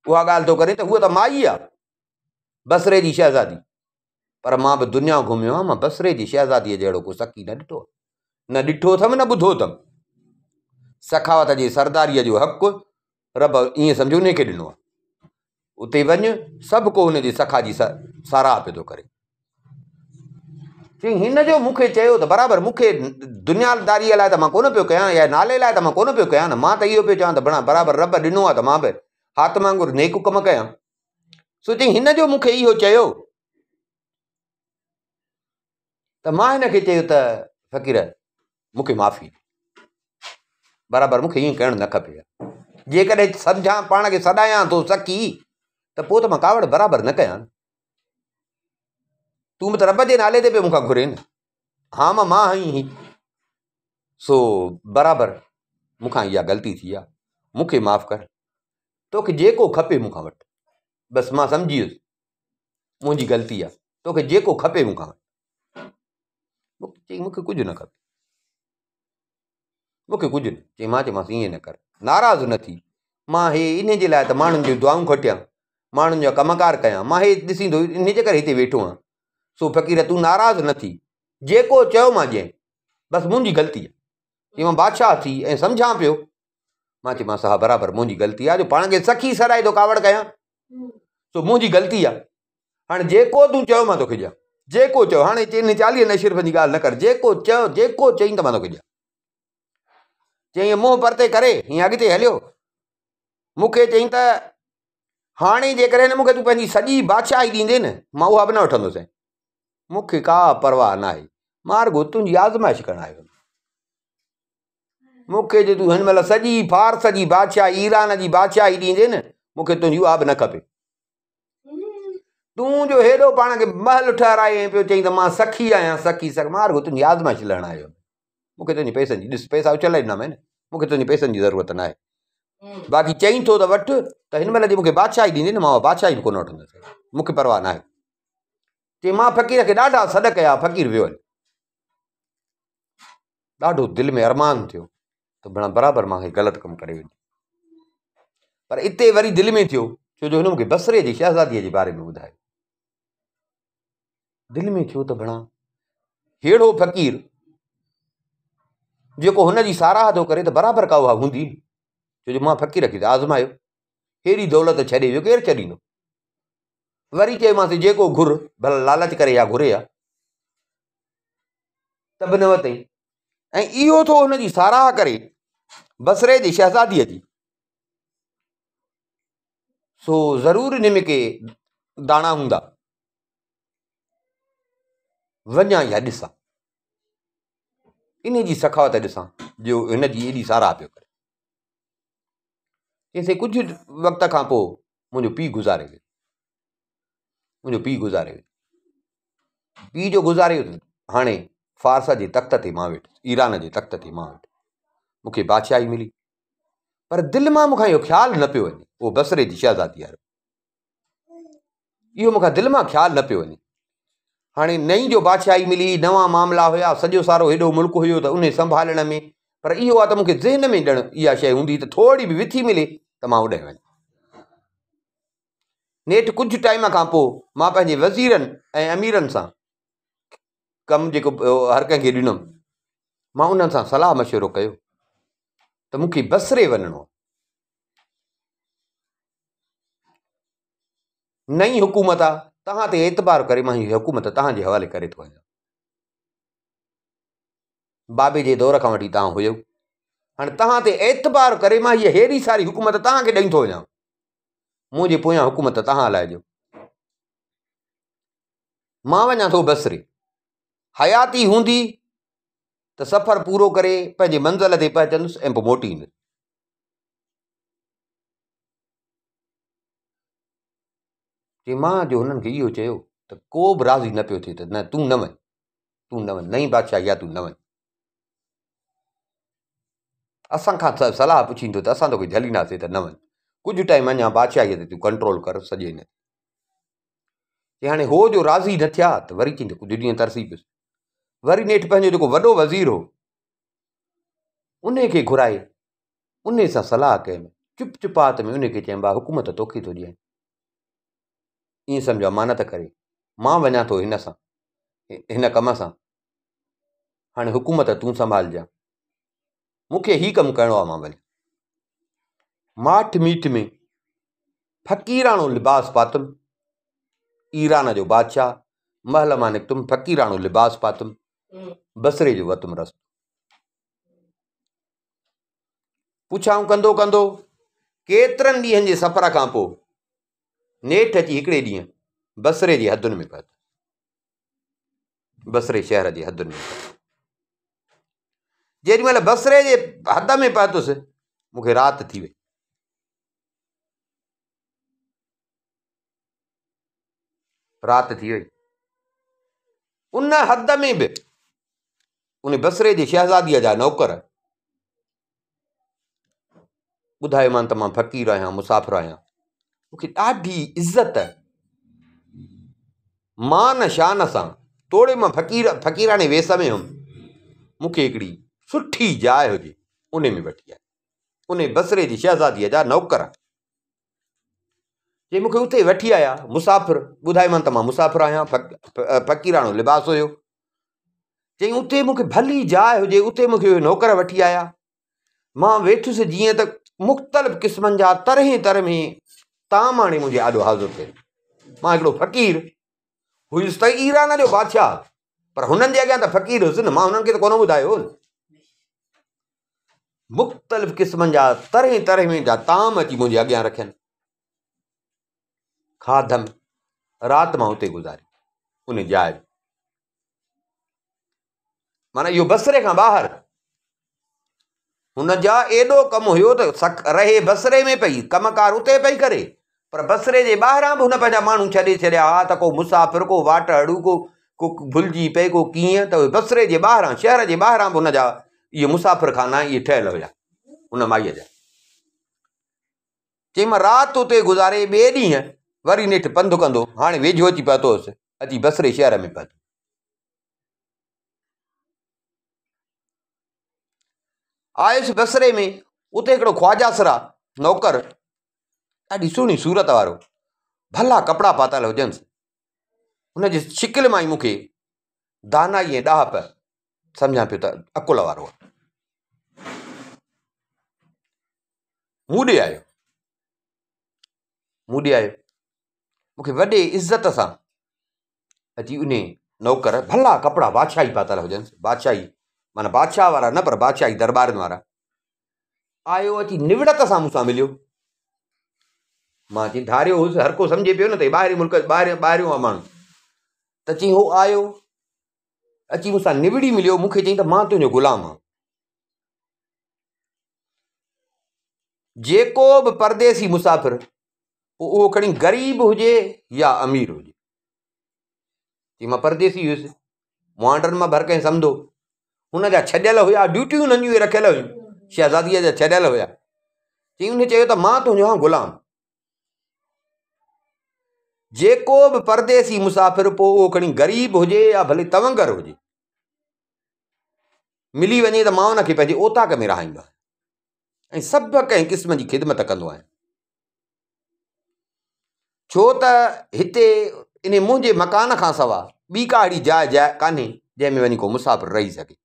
उहा ॻाल्हि थो करे त उहा त माई आहे, बसरे जी शहज़ादी। पर मां बि दुनिया घुमियो आहियां, मां बसरे जी शहज़ादीअ जहिड़ो को सखी न ॾिठो, न ॾिठो अथमि न ॿुधो अथमि। सखावत जे सरदारीअ जो हक़ु रब ईअं सम्झो उन खे ॾिनो आहे। उते वञ, सभु को हुन जे सखा जी साराह पियो थो करे। चई हिन जो मूंखे चयो त बराबरि, मूंखे दुनियादारीअ लाइ त मां कोन पियो कयां, या नाले लाइ त मां कोन पियो कयां न। मां त इहो पियो चवां त बराबरि रब ॾिनो आहे त मां बि हातम वांगुरु नेक कमु कयां। सो चई हिन जो मूंखे इहो चयो त मां हिन खे चयो त फ़क़ीर मूंखे माफ़ी, बराबरि मूंखे ईअं करणु न खपे। जेकॾहिं सम्झां पाण खे सॾायां थो सखी, त पोइ त मां कावड़ बराबरि न कयां। तूं बि त रब जे नाले ते पियो मूंखां घुरे न। हा मां हई, सो बराबरि मूंखां इहा ग़लती थी आहे, मूंखे माफ़ु कर। तोखे जेको खपे मूंखां वटि, बसि मां सम्झी वियुसि मुंहिंजी ग़लती आहे, तोखे जेको खपे मूंखां वटि। चई मूंखे कुझु न खपे, मूंखे कुझु न। चई मां चयोमांसि ईअं न कर, नाराज़ न थी। मां हे इन जे लाइ त माण्हुनि जूं दुआऊं खटियां, माण्हुनि जा कमकार कयां, मां हे ॾिसींदो इन जे करे हिते वेठो आहियां। सो फ़क़ीर तूं नाराज़ न थी, जेको चयो मां ॾियईं, बसि मुंहिंजी ग़लती आहे। चई मां बादशाह थी ऐं सम्झां पियो। मां चयोमांसि हा बराबरि मुंहिंजी ग़लती आहे, जो पाण खे सखी सॾाए थो कावड़ कयां, सो मुंहिंजी ग़लती आहे। हाणे जेको तूं चयो मां तोखे ॾियां, जेको चयो। हाणे चई 40 नशिरफ़ जी ॻाल्हि न कर, जेको चयो, जेको चईं त मां तोखे ॾियां। चई मोह परते करे हीअं अॻिते हलियो। मूंखे चई त हाणे जेकॾहिं न मूंखे तूं पंहिंजी सॼी बादशाही ॾींदे न, मां उहा बि न वठंदुसि। मूंखे का परवाह न आहे, मां रुॻो तुंहिंजी आज़माइश करणु आयो। मूंखे जे तूं हिन महिल सॼी फारस जी बादशाही, ईरान जी बादशाही ॾींदे न, मूंखे तुंहिंजी उहा बि न खपे। तूं जो हेॾो पाण खे महल ठाराए पियो चई त मां सखी आहियां, सखी मां रुॻो तुंहिंजी आज़माइश लहणु आयो। मूंखे तुंहिंजी पैसनि जी, ॾिस पैसा उछल ॾिना न, मूंखे तुंहिंजी पैसनि जी ज़रूरत न आहे। बाक़ी चईं थो त वठि, त हिन महिल जे मूंखे बादशाही ॾींदी न, मां बादशाही बि कोन वठंदुसि, मूंखे परवाह न आहे। चई मां फ़क़ीर खे ॾाढा सॾ कया, फ़क़ीर वियो हली। ॾाढो दिलि में अरमान थियो त बराबरि मां ग़लति कमु करे वेंदो, पर इते वरी दिलि में थियो छो जो हिन मूंखे बसरे जी शहज़ादीअ जे बारे में ॿुधायो। दिलि में थियो त भणा अहिड़ो फ़क़ीर जेको हुनजी साराह थो करे, त बराबरि का उहा हूंदी, छो जो मां फ़क़ीर खे त आज़मायो। अहिड़ी दौलत छॾे वियो, केरु छॾींदो। वरी चयोमांसि जेको घुर, भला लालच करे या घुरे या, त बि न वरितई। ऐं इहो थो हुनजी साराह करे बसरे जी शहज़ादीअ जी। सो ज़रूर इन में के दाणा हूंदा, वञा या ॾिसां इन जी सखावत ॾिसां जो हिन जी एॾी साराह पियो करे। चईंसि कुझु वक़्त खां पोइ मुंहिंजो पीउ गुज़ारे वियो। पीउ जो गुज़ारे वियो हाणे फारस जे तख़्त ते मां वेठुसि, ईरान जे तख़्त ते मां वेठुसि, मूंखे बादशाही मिली, पर दिलि मां मूंखां इहो ख़्यालु न पियो वञे, उहो बसरे जी शहज़ादी आहे, इहो मूंखां दिलि मां ख़्यालु न पियो वञे। हाणे नई जो बादशाही मिली, नवां मामला हुया, सॼो सारो हेॾो मुल्क हुयो त उन संभालण में, पर इहो आहे त मूंखे ज़हन में ॼण इहा शइ हूंदी त थोरी बि विथी मिले त मां उॾे वञा। नेठि कुझु टाइम खां पोइ मां पंहिंजे वज़ीरनि ऐं अमीरनि सां कमु जेको हर कंहिंखे ॾिनुमि, मां उन्हनि सां सलाह मशवरो कयो त मूंखे बसरे वञिणो आहे। नई हुकूमत आहे, तव्हां ते एतबार करे मां हीअ हुकूमत तव्हांजे हवाले करे थो वञा। बाबे जे दौर खां वठी तव्हां हुयो, हाणे तव्हां ते एतबार करे मां हीअ हेॾी सारी हुकूमत तव्हांखे ॾेई थो वञा, मुंहिंजे पोयां हुकूमत तव्हां हलाइजो, मां वञा थो बसरे। हयाती हूंदी त सफ़र पूरो करे पंहिंजे मंज़िल ते पहुचंदुसि ऐं पोइ मोटी ईंदुसि। जे मां जो हुननि खे इहो चयो त को बि राज़ी न पियो थिए त न तूं न वञ, नई बादशाही आहे, तूं न वञ। असांखां सलाह पुछींदो त असां त कोई झलींदासीं त न वञ, कुझु टाइम अञा बादशाहीअ ते तूं कंट्रोल कर सॼे हिन। हाणे हो जो राज़ी न थिया त वरी चईं कुझु ॾींहं तरसी पियुसि, वरी नेठि पंहिंजो जेको वॾो वज़ीर हो उन खे घुराए, उन सां सलाह कयमि, चुप चुपात में उन खे चयमि भाउ हुकूमत तोखे थो ॾियां, ईअं सम्झो अमानत करे मां वञा थो हिन सां, हिन कम सां, हाणे हुकूमत तूं संभालजांइ, मूंखे ही कमु करिणो आहे। मां वञा माठ मीठ में फ़क़ीराणो लिबास पातुमि, ईरान जो बादशाह, महल मां निकितुमि, फ़क़ीराणो लिबास पातुमि, बसरे जो वतुमि रस्तो। पुछाऊं कंदो कंदो केतिरनि ॾींहंनि जे सफ़र खां पोइ नेठि अची हिकिड़े ॾींहुं बसरे जी हदुनि में पहुतो, बसरे शहर जी हदुनि में। जेॾी महिल बसरे जे हद में पहुतुसि मूंखे राति थी वई। राति थी वई। उन हद में बि उन बसरे जी शहज़ादीअ जा नौकर ॿुधायोमांनि त मां फ़क़ीर आहियां, मुसाफ़िर आहियां, मूंखे ॾाढी इज़त मान शान सां तोड़े मां फ़क़ीराने वेस में हुउमि, मूंखे हिकिड़ी सुठी जाइ हुजे उन में वठी आया। उन बसरे जी शहज़ादीअ जा नौकर जे मूंखे उते वठी आया, मुसाफ़िर, ॿुधायोमांनि त मां मुसाफ़िर आहियां, फ़क़ीराणो लिबास हुयो। चई उते मूंखे भली जाइ हुजे, उते मूंखे नौकर वठी आया, मां वेठुसि जीअं त मुख़्तलिफ़ क़िस्मनि जा तरह तरह में ताम हाणे मुंहिंजे आॾो हाज़ुर थिए। मां हिकिड़ो फ़क़ीर हुयुसि त ईरान जो बादशाह, पर हुननि जे अॻियां त फ़क़ीर हुयुसि न, मां हुननि खे त कोन ॿुधायो। मुख़्तलिफ़ क़िस्मनि जा तरह तरह में जा ताम अची मुंहिंजे अॻियां रखियनि, खाधमि, राति मां उते गुज़ारी उन जाइ। माना इहो बसरे खां ॿाहिरि हुन जा एॾो कमु हुयो त रहे बसरे में पई, कमकार उते पई करे, पर बसरे जे ॿाहिरां बि हुन पंहिंजा माण्हू छॾे छॾिया हा त को मुसाफ़िर, को वाट अड़ू, को भुलिजी पए, को कीअं, त बसरे जे ॿाहिरां, शहर जे ॿाहिरां बि हुन जा इहे मुसाफ़िर खाना इहे ठहियल हुया उन माईअ जा। चई मां राति उते गुज़ारे, ॿिए ॾींहुं वरी नेठि पंधु कंदो हाणे वेझो अची पहुतो हुउसि, अची बसरे शहर में पहुतो। आयुसि बसरे में, उते हिकिड़ो ख्वाजासरा नौकर, ॾाढी सुहिणी सूरत वारो, भला कपिड़ा पातल हुजनिसि, हुनजी शिकिल मां ई मूंखे दानाई ऐं ॾाहप सम्झां पियो त अकुल वारो आहे। मूं ॾे आयो, मूंखे वॾे इज़त सां अची उन नौकर, भला कपिड़ा बादशाही पातल हुजनिसि, बादशाही माना बादशाह वारा न पर बादशाही दरबारनि वारा। आयो अची निवड़त सां मूंसां मिलियो। मां चई धारियो हुउसि, हर को सम्झे पियो न त ॿाहिरि मुल्क ॿाहिरियों आहे माण्हू। त चई हो आयो अची मूंसां निवड़ी मिलियो, मूंखे चई त मां तुंहिंजो ग़ुलाम आहियां। जेको बि परदेसी मुसाफ़िर पोइ उहो खणी ग़रीब हुजे या अमीर हुजे, चई मां परदेसी हुयुसि, मुआंडनि मां भर कंहिं सम्झो, हुन जा छॾियल हुया, ड्यूटियूं हुननि जूं रखियल हुयूं, शहज़ादीअ जा छॾियल हुया। चई उन चयो त मां तुंहिंजो आहियां ग़ुलाम। जेको बि परदेसी मुसाफ़िर पोइ उहो खणी ग़रीब हुजे या भले तवंगर हुजे, मिली वञे त मां उनखे पंहिंजे ओताक में रहाईंदो आहियां ऐं सभु कंहिं क़िस्म जी ख़िदमत कंदो आहियां। छो त हिते इन मुंहिंजे मकान खां सवाइ ॿी का अहिड़ी जाइ कान्हे जंहिंमें वञी को मुसाफ़िर रही सघे।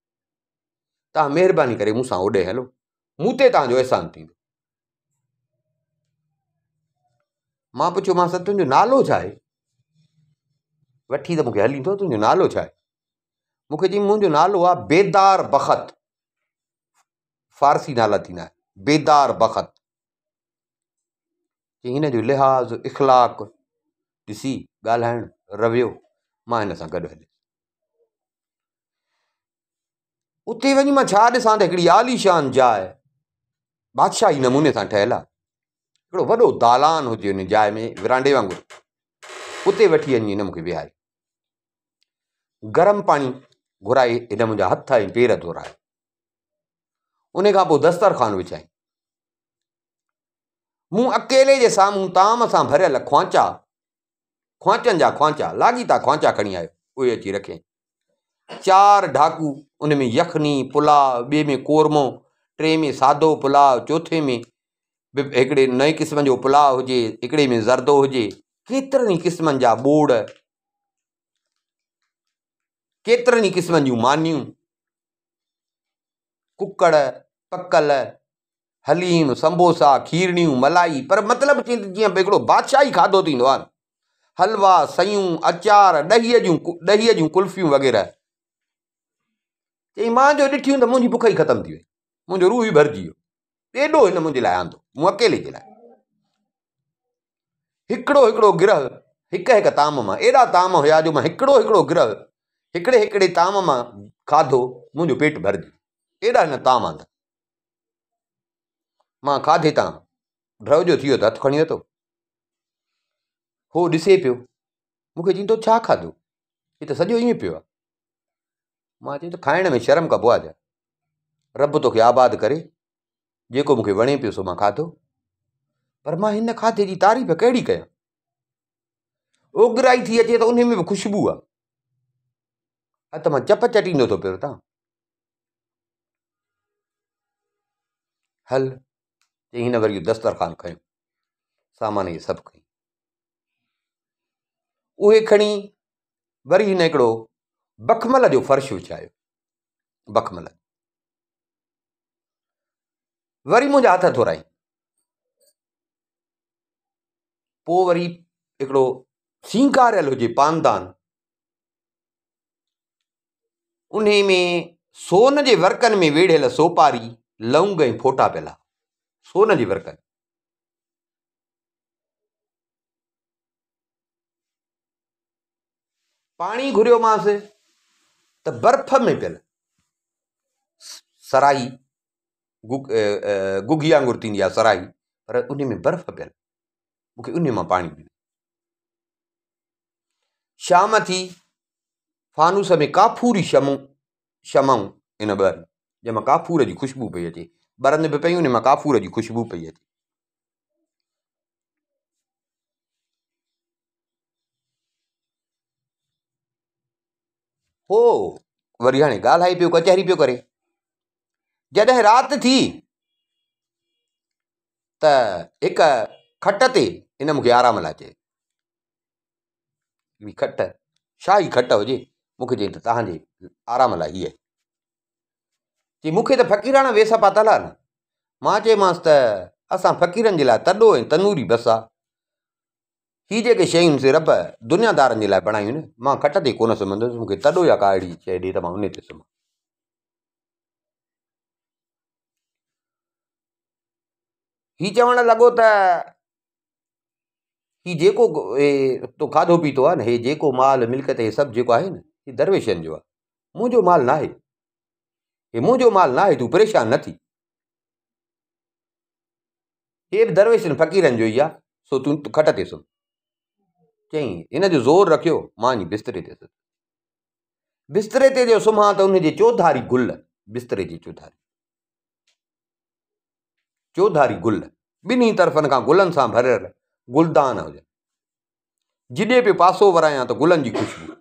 तव्हां महिरबानी करे मूंसां ओॾे हलो, मूं ते तव्हांजो अहसान थींदो। मां पुछियोमांसि त तुंहिंजो नालो छा आहे? वठी त मूंखे हलींदो, तुंहिंजो नालो छा आहे? मूंखे चई मुंहिंजो नालो आहे बेदार बख़त। फारसी नाला थींदा आहिनि, बेदार बख़त। चई हिन जो लिहाज़ इख़लाक़ ॾिसी ॻाल्हाइण रवियो मां हिन सां गॾु हलियुसि। उते वञी मां छा ॾिसां त हिकिड़ी आलीशान जाइ बादशाही नमूने सां ठहियल आहे। हिकिड़ो वॾो दालान हुजे हुन जाइ में, विरांडे वांगुरु, उते वठी वञी हिन मूंखे विहारे, गरम पाणी घुराए हिन मुंहिंजा हथ ऐं पेर धोराए, उन खां पोइ दस्तरखान विछाई। मूं अकेले जे साम्हूं ताम सां भरियल ख्वांचनि जा ख्वांचा, लाॻीता ख्वांचा खणी आयो, उहे अची रखे। 4 ढाकू, उन में यखनी पुलाव, ॿिए में कोरमो, 3 में सादो पुलाव, 4 में हिकिड़े नए क़िस्म जो पुलाव हुजे, हिकिड़े में ज़र्दो हुजे, केतिरनि ई क़िस्मनि जा ॿोड़, केतिरनि ई क़िस्मनि जूं मानियूं, कुकड़ पकल, हलीम, संबोसा, खीरनियूं, मलाई, पर मतिलबु जीअं हिकिड़ो बादशाही खाधो थींदो आहे, हलवा, सयूं, अचार, ॾहीअ जूं कुल्फियूं वग़ैरह। चई मां जो ॾिठियूं त मुंहिंजी बुख ई ख़तमु थी वई, मुंहिंजो रूह ई भरिजी वियो। एॾो हिन मुंहिंजे लाइ आंदो, मूं अकेले जे लाइ। हिकिड़ो गिरह, हिक ताम मां, एॾा ताम हुया जो मां हिकिड़ो गिरह हिकिड़े ताम मां खाधो, मुंहिंजो पेट भरिजी, एॾा हिन ताम आंदा। मां खाधे तां ड्रव जो थी वियो त हथु खणी वरितो, हो ॾिसे पियो, मूंखे चई तो छा खाधो? हीअ त सॼो ईअं पियो आहे। मां चई त खाइण में शर्म कबो आहे छा? रब तोखे आबाद करे, जेको मूंखे वणे पियो सो मां खाधो, पर मां हिन खाधे जी तारीफ़ कहिड़ी कयां? ओघराई थी अचे त उन में बि ख़ुशबू आहे, त मां चप चटींदो थो पियो तव्हां। हल, चई हिन वरी दस्तरखान खयो, सामान इहे सभु खई, उहे खणी वरी हिन हिकिड़ो बखमल जो फर्श विछायो, बखमल, वरी मुंहिंजा हथ धोराई, पोइ वरी हिकिड़ो सींगारियल हुजे पानदान, उन में सोन जे वर्कनि में वेढ़ियल सोपारी, लौंग ऐं फोटा पियल, सोन जे वर्कनि। पाणी घुरियोमांसि त बर्फ़ में पियल सराई, गुगी वांगुरु थींदी आहे सराई, पर उन में बर्फ़ पियल, मूंखे उन मां पाणी पीओ। शाम थी, फानूस में काफूरी शमाऊं इन ॿरनि, जंहिंमां काफूर जी ख़ुशबू पई अचे, ॿरनि बि पयूं, उन मां काफूर जी ख़ुशबू पई अचे। हो वरी हाणे ॻाल्हाए पियो, कचहरी पियो करे। जॾहिं राति थी त हिक खट ते हिन मूंखे आराम लाइ चयो, खट शाही खट हुजे, मूंखे चई त तव्हांजे आराम लाइ हीअ, चई मूंखे त फ़क़ीराणा वेस पातल आहे न। मां चयोमांसि त असां फ़क़ीरनि जे लाइ तॾो ऐं तनूरी बस आहे, हीअ जेके शयूं से रब दुनियादारनि जे लाइ बणायूं न, मां खट ते कोन सुम्हंदुसि, मूंखे तॾो या का अहिड़ी शइ ॾे त मां उन ते सुम्हां। ही चवण लॻो त ही जेको तो खाधो पीतो आहे न, हे जेको माल मिल्कियत हे सभु जेको आहे न, ही दरवेशनि जो आहे, मुंहिंजो माल न आहे, हे मुंहिंजो माल न आहे, तूं परेशान न थी, हे बि दरवेशनि फ़क़ीरनि जो ई आहे, सो तूं खट ते सुम्ह। चई हिन जो ज़ोर रखियो, मां वञी बिस्तरे ते सुम। बिस्तरे ते जो सुम्हां त उनजे चौधारी गुल, बिस्तरे जी चौधारी गुल, ॿिन्ही तरफ़नि खां गुलनि सां भरियल गुलदान हुजनि। जिॾे पियो पासो वरायां त गुलनि जी ख़ुशबू,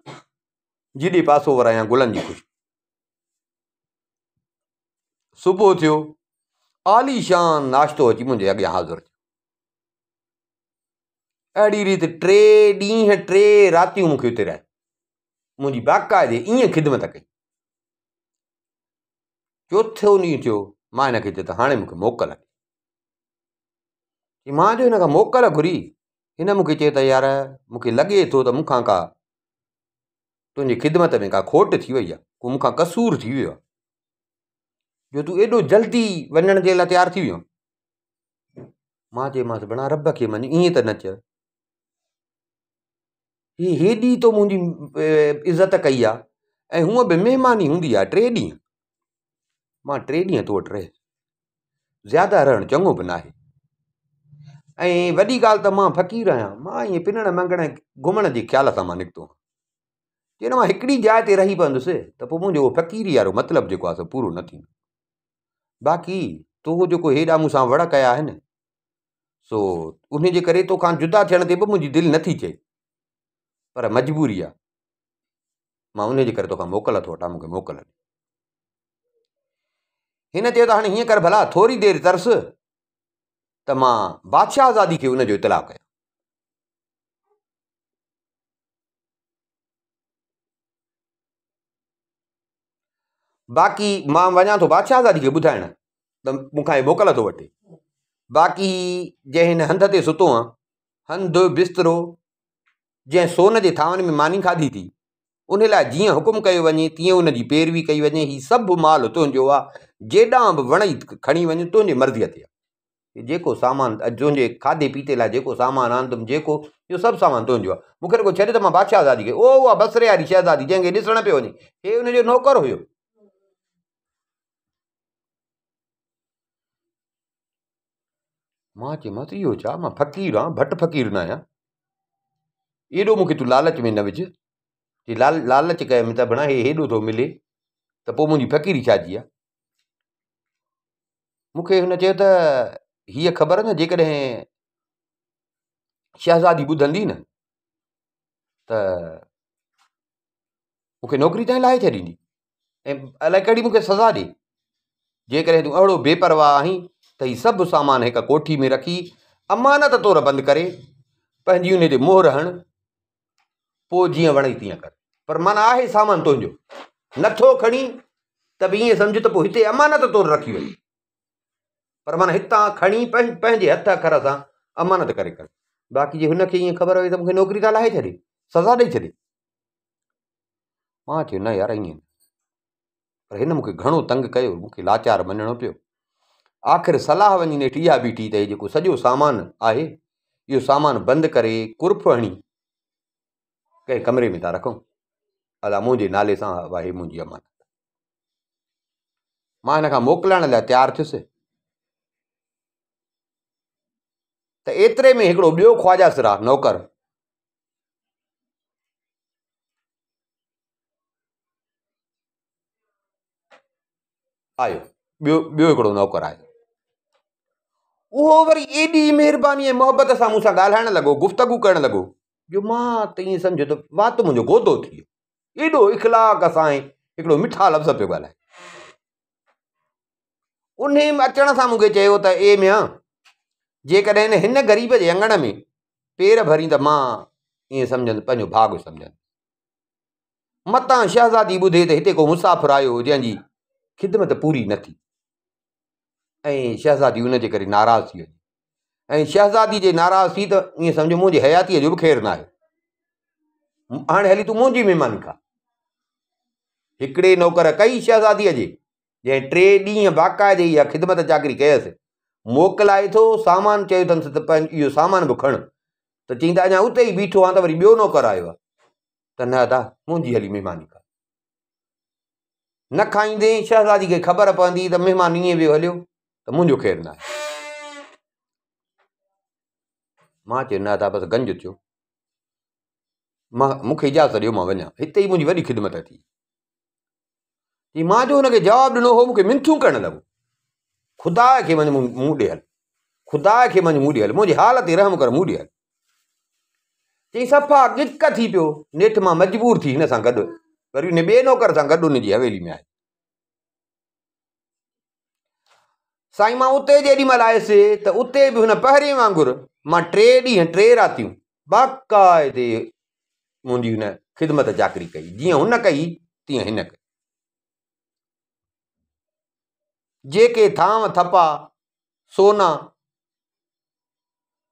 जिॾे पासो वरायां गुलनि जी ख़ुशबू। सुबुह थियो, आलीशान नाश्तो अची मुंहिंजे अॻियां हाज़िर थियो। अहिड़ी रीति 3 ॾींहं 3 रातियूं मूंखे उते रहिया, मुंहिंजी बाक़ाइदे ईअं ख़िदमत कई। चोथों ॾींहुं थियो, मां हिनखे चयो त हाणे मूंखे मोकल आहे। मां जो हिन खां मोकल घुरी, हिन मूंखे चयो त यार मूंखे लॻे थो त मूंखां का तुंहिंजी ख़िदमत में का खोट थी वई आहे, को मूंखां कसूर थी वियो आहे, जो तूं एॾो जल्दी वञण जे लाइ तयारु थी वियो। मां चयोमांसि बणा रब खे मञ, ईअं त न चयो, ही हेॾी तो मुंहिंजी इज़त कई आहे, ऐं हूअं बि महिमानी हूंदी आहे 3 ॾींहं, मां 3 ॾींहं तो वटि रहियुसि, ज़्यादा रहणु चङो बि न आहे। ऐं वॾी ॻाल्हि त मां फ़क़ीर आहियां, मां ईअं पिनण मंगण घुमण जे ख़्याल सां मां निकितो आहियां। चई न मां हिकिड़ी जाइ ते रही पवंदुसि त पोइ मुंहिंजो फ़क़ीरी वारो मतिलबु जेको आहे सो पूरो न थींदो। बाक़ी तो जेको हेॾा मूंसां वड़ कया आहिनि, सो उन जे करे तोखां जुदा थियण ते बि मुंहिंजी दिलि नथी चए, पर मजबूरी आहे, मां उन जे करे तोखां मोकल थो वठां, मूंखे मोकल। हिन चयो त हाणे हीअं कर भला, थोरी देरि तरस त मां बादशाहज़ादी खे उनजो इतला कयो। बाक़ी मां वञा थो बादशाहज़ादी खे ॿुधाइण त मूंखां मोकल थो वठे। बाक़ी जंहिं हिन हंध ते सुतो आहे, हंधु बिस्तरो जंहिं सोन जे थांवनि में मानी खाधी थी, उन लाइ जीअं हुकुम कयो वञे तीअं उनजी पैरवी कई वञे। ही सभु माल तुंहिंजो आहे, जेॾां बि वणई खणी वञ, तुंहिंजे मर्ज़ीअ ते आहे। जेको सामान तुंहिंजे खाधे पीते लाइ जेको सामान आंदुमि, जेको इहो सभु सामान तुंहिंजो आहे। मूंखे रुॻो छॾे त मां बादशाहज़ादी खे, उहा बसरे वारी शहज़ादी जंहिंखे ॾिसण पियो वञे, हे उनजो नौकर हुयो। मां चयोमांसि इहो छा, मां फ़क़ीर आहियां, भट फ़क़ीर न आहियां, एॾो मूंखे तूं लालच में न विझ। लालच कयमि त बणा हे हेॾो थो मिले त पोइ मुंहिंजी फ़क़ीरी छाजी आहे। मूंखे हुन चयो त हीअ ख़बर न, जेकॾहिं शहज़ादी ॿुधंदी न त मूंखे नौकिरी ताईं लाहे छॾींदी, ऐं अलाए कहिड़ी मूंखे सज़ा ॾे, जेकॾहिं तूं अहिड़ो बेपरवाह आहीं त हीउ सभु सामान हिकु कोठी में रखी अमानत तौरु बंदि करे पंहिंजी उन ते मोहर हण, पोइ जीअं वणे तीअं कर। पर माना आहे सामान तुंहिंजो, नथो खणी त बि ईअं सम्झ त पोइ हिते अमानत तौरु रखी वई, पर माना हितां खणी पंहिंजे हथ अखर सां अमानत करे कर। बाक़ी जे हुनखे ईअं ख़बर हुई त मूंखे नौकिरी तां लाहे छॾे, सज़ा ॾेई छॾे। मां चयो न यार ईअं, पर हिन मूंखे घणो तंग कयो, मूंखे लाचार मञणो पियो। आख़िर सलाह वञी नेठि इहा बीठी त जेको सॼो सामान आहे, इहो सामान बंदि करे कुर्फ़ हणी कंहिं कमरे में था रखूं, अला मुंहिंजे नाले सां वाहे मुंहिंजी अमानत। मां हिन खां मोकिलण लाइ तयारु थियुसि त एतिरे में हिकिड़ो ॿियो ख्वाजा सिरा नौकर आयो, ॿियो हिकिड़ो नौकर आयो। उहो वरी एॾी महिरबानी ऐं मोहबत सां मूंसां ॻाल्हाइण लॻो, गुफ़्तगू करणु लॻो, जो मां त ईअं सम्झो त वात मुंहिंजो गोदो थी वियो। एॾो इख़लाक़ सां हिकिड़ो मिठा लफ़्ज़ पियो ॻाल्हाए। उन अचण सां मूंखे चयो त ए मियां, जेकॾहिं हिन ग़रीब जे अङण में पेर भरी त मां ईअं सम्झंदुसि पंहिंजो भाॻु सम्झंदुसि। मतां शहज़ादी ॿुधे त हिते को मुसाफ़िर आयो जंहिंजी ख़िदमत पूरी न थी, ऐं शहज़ादी उन जे करे नाराज़ थी वई। ऐं शहज़ादी जे नाराज़ थी त ईअं सम्झो मुंहिंजी हयातीअ जो बि ख़ैरु न आहे, हाणे हली तूं मुंहिंजी महिमानी खा। हिकिड़े नौकर कई शहज़ादीअ जे, जंहिं 3 ॾींहं बाक़ाइदे इहा ख़िदमत चाकरी कयसि, मोकिलाए थो सामान, चयो अथसि त पंहिंजो इहो सामान बि खण, त चई त अञा उते ई बीठो आहे त वरी ॿियो नौकर आयो आहे, त न अदा मुंहिंजी हली महिमानी कर। न खाईंदे शहज़ादी खे ख़बर पवंदी त महिमान ईअं वियो हलियो त मुंहिंजो ख़ैरु न आहे। मां चयो न अदा बसि गंज थियो, मूंखे इजाज़त ॾियो मां वञा, हिते ई मुंहिंजी वॾी ख़िदमत थी। मां जो हुनखे जवाबु ॾिनो हो मूंखे मिंथूं करणु लॻो, ख़ुदा खे वञ मूं ॾे हल, ख़ुदा खे वञ मूं ॾे हल, मुंहिंजी हालत ते रहम कर मूं ॾे हल। चई सफ़ा गिक थी पियो, नेठि मां मजबूर थी हिन सां गॾु, वरी हुन ॿिए नौकर सां गॾु हुनजी हवेली में आहे। साईं मां उते जेॾी महिल आयुसि त उते बि हुन पहिरें वांगुरु मां 3 ॾींहं 3 रातियूं बाक़ाइदे मुंहिंजी हुन ख़िदमत चाकरी कई, जीअं हुन कई तीअं हिन कई। जेके थांव थपा सोना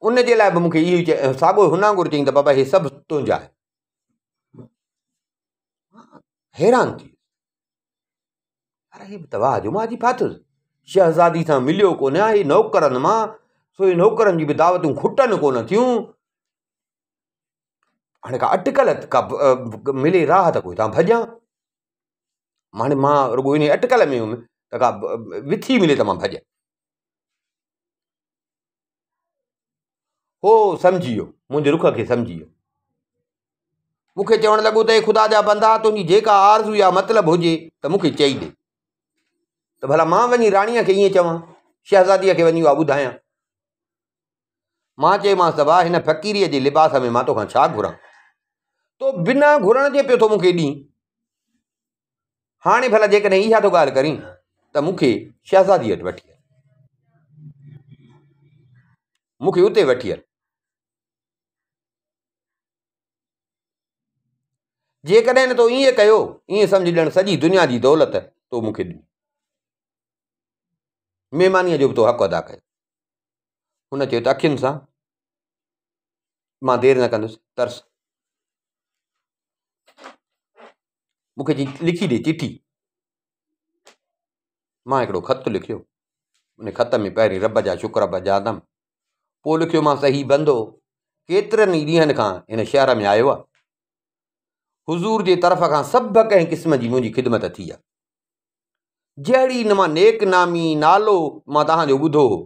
उन जे लाइ बि मूंखे इहो साॻियो हुन वांगुरु चई त बाबा हे सभु तुंहिंजा आहे। हैरान थी, अरे हे तवाह जो मां अची फाथुसि, शहज़ादी सां मिलियो कोन, हे नौकरनि मां सो नौकरनि जी बि दावतूं खुटनि कोन थियूं, हाणे का अटकल का मिले राह त कोई तां भॼां, हाणे मां रुॻो इन अटकल में हुउमि त का विथी मिले त मां भॼां। हो सम्झी वियो, मुंहिंजे रुख खे सम्झी वियो, मूंखे चवणु लॻो त हे ख़ुदा जा बंदा, तुंहिंजी जेका आरज़ू या मतिलबु हुजे त मूंखे चई ॾे, त भला मां वञी राणीअ खे ईअं चवां, शहज़ादीअ खे वञी उहा ॿुधायां। मां चयोमांसि त भाउ हिन फ़क़ीरीअ जे लिबास में मां तोखां छा घुरां, तो बिना घुरण जे पियो थो मूंखे ॾीं। हाणे भला जेकॾहिं इहा थो ॻाल्हि करीं त मूंखे शहज़ादी वटि वठी हल, मूंखे उते वठी हल, जेकॾहिं न तो ईअं कयो, ईअं सम्झ ॼण सॼी दुनिया जी दौलत तो मूंखे ॾिनी, महिमानीअ जो बि तो हक़ अदा कयो। हुन चयो त अखियुनि सां, मां देरि न कंदुसि, तर्स मूंखे लिखी ॾे चिठी। मां हिकिड़ो ख़त लिखियो, उन ख़त में पहिरीं रब जा शुक्र बजादमि, पोइ लिखियो मां सही बंदो केतिरनि ई ॾींहंनि खां हिन शहर में आयो आहे, हुज़ूर जे तरफ़ खां सभु कंहिं क़िस्म जी मुंहिंजी ख़िदमत थी आहे, जहिड़ी न मां नेक नामी नालो मां तव्हांजो ॿुधो हो,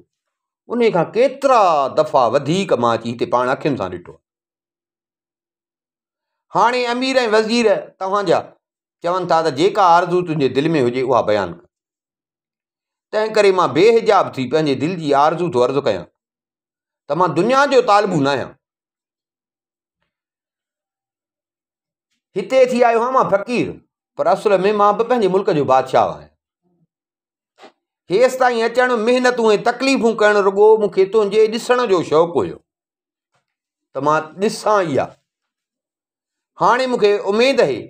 उन खां केतिरा दफ़ा वधीक मां अची हिते पाण अखियुनि सां ॾिठो। हाणे अमीर ऐं वज़ीर तव्हांजा चवनि था त जेका आरज़ू तुंहिंजे दिलि में हुजे उहा बयानु कर, तंहिं करे मां बेहिजाब थी पंहिंजे दिलि जी आरज़ू थो अर्ज़ु कयां त मां दुनिया जो तालिबू न आहियां, हिते थी आयो आहियां मां फ़क़ीर, पर असुल में मां बि पंहिंजे मुल्क जो बादशाह आहियां। हेसि ताईं अचणु, महिनतूं ऐं तकलीफ़ूं करणु रुॻो मूंखे तुंहिंजे ॾिसण जो शौक़ु हुयो त मां ॾिसां इहा। हाणे मूंखे उमेदु आहे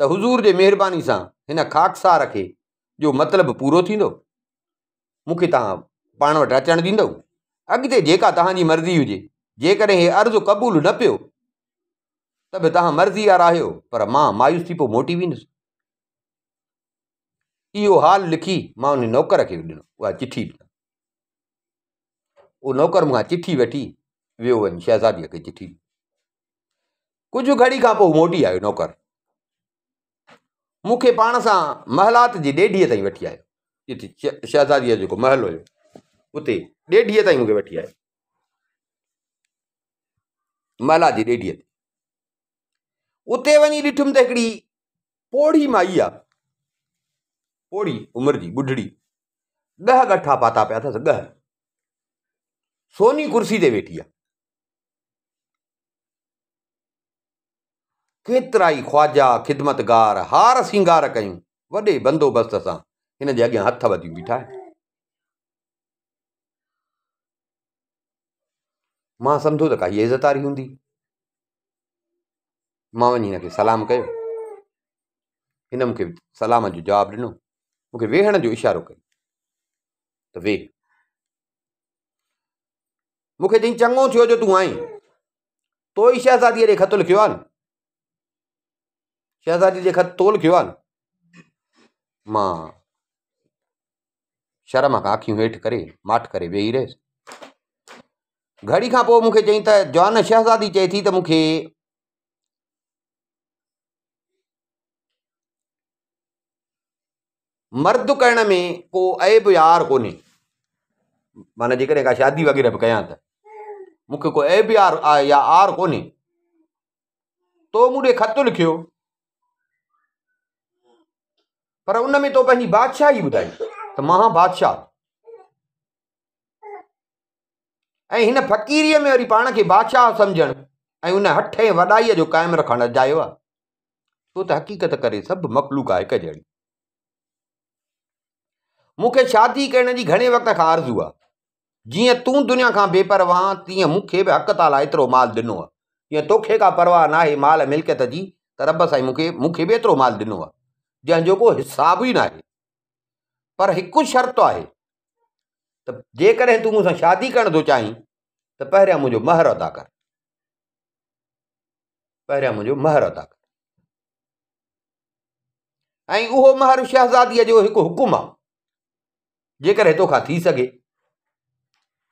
त हुज़ूर जे महिरबानी सां हिन ख़ाकसार खे जो मतिलबु पूरो थींदो, मूंखे तव्हां पाण वटि अचणु ॾींदव, अॻिते जेका तव्हांजी मर्ज़ी हुजे, जेकॾहिं हे अर्ज़ु क़बूलु न पियो त बि तव्हां मर्ज़ी वारा आहियो, पर मां मायूस थी पोइ मोटी वेंदुसि। इहो हाल लिखी मां उन नौकर खे ॾिनो, उहा चिठी ॾिनो, उहो नौकर मूंखां चिठी वठी वियो वञी शहज़ादीअ खे चिठी। कुझु घड़ी खां पोइ मोटी आयो नौकर, मूंखे पाण सां महलात जी ॾेढीअ ताईं वठी आयो, जिते शहज़ादीअ जो जेको महल हुयो उते ॾेढीअ ताईं मूंखे वठी आयो, महला जी ॾेढीअ ते। उते वञी ॾिठुमि त हिकिड़ी पोड़ी माई आहे, पोड़ी उमिरि जी ॿुढड़ी, 10 गठा पाता पिया अथसि, 10 सोनी कुर्सी ते वेठी आहे, केतिरा ई ख्वाजा ख़िदमतगार हार सिंगार कयूं, वॾे बंदोबस्त सां हिन जे अॻियां हथ वधियूं बीठा आहिनि। मां सम्झो त का हीअ इज़तारी हूंदी, मां वञी हिनखे सलाम कयो, हिन मूंखे सलाम जो जवाबु ॾिनो, मूंखे वेहण जो इशारो कयो त वेह। मूंखे चई चङो थियो जो तूं आई, तो ई शहज़ादीअ ॾे ख़त लिखियो आहे न, शहज़ादी जे ख़त तो लिखियो आहे न। मां शर्म खां अखियूं हेठि करे माठ करे वेही रहियसि। घड़ी खां पोइ मूंखे चई त जवान शहज़ादी चए थी त मूंखे मर्द करण में को ऐब यार कोन्हे, माना जेकॾहिं का शादी वग़ैरह बि कयां त मूंखे को ऐब यार या आर कोन्हे। तो मूं ॾे ख़त लिखियो, पर उन में तो पंहिंजी बादशाही ॿुधाई त मां बादशाह, ऐं हिन फ़क़ीरीअ में वरी पाण खे बादशाह सम्झणु ऐं उन हठ ऐं वॾाईअ जो क़ाइमु रखणु अजायो आहे। छो त हक़ीक़त करे सभु मख़लूक आहे हिकु जहिड़ी। मूंखे शादी करण जी घणे वक़्त खां आरज़ू आहे। जीअं तूं दुनिया खां बेपरवाह तीअं मूंखे बि हक़ ताला एतिरो माल ॾिनो आहे। जीअं तोखे का परवाह नाहे माल मिल्कियत जी, त रब साईं मूंखे बि एतिरो माल ॾिनो आहे जंहिंजो को हिसाब ई न आहे। पर हिकु शर्त आहे त जेकॾहिं तूं मूंसां शादी करण थो चाहीं त पहिरियां मुंहिंजो महर अदा कर, पहिरियां मुंहिंजो महर अदा कर। ऐं उहो महर शहज़ादीअ जो हिकु हुकुम आहे, जेकॾहिं तोखां थी सघे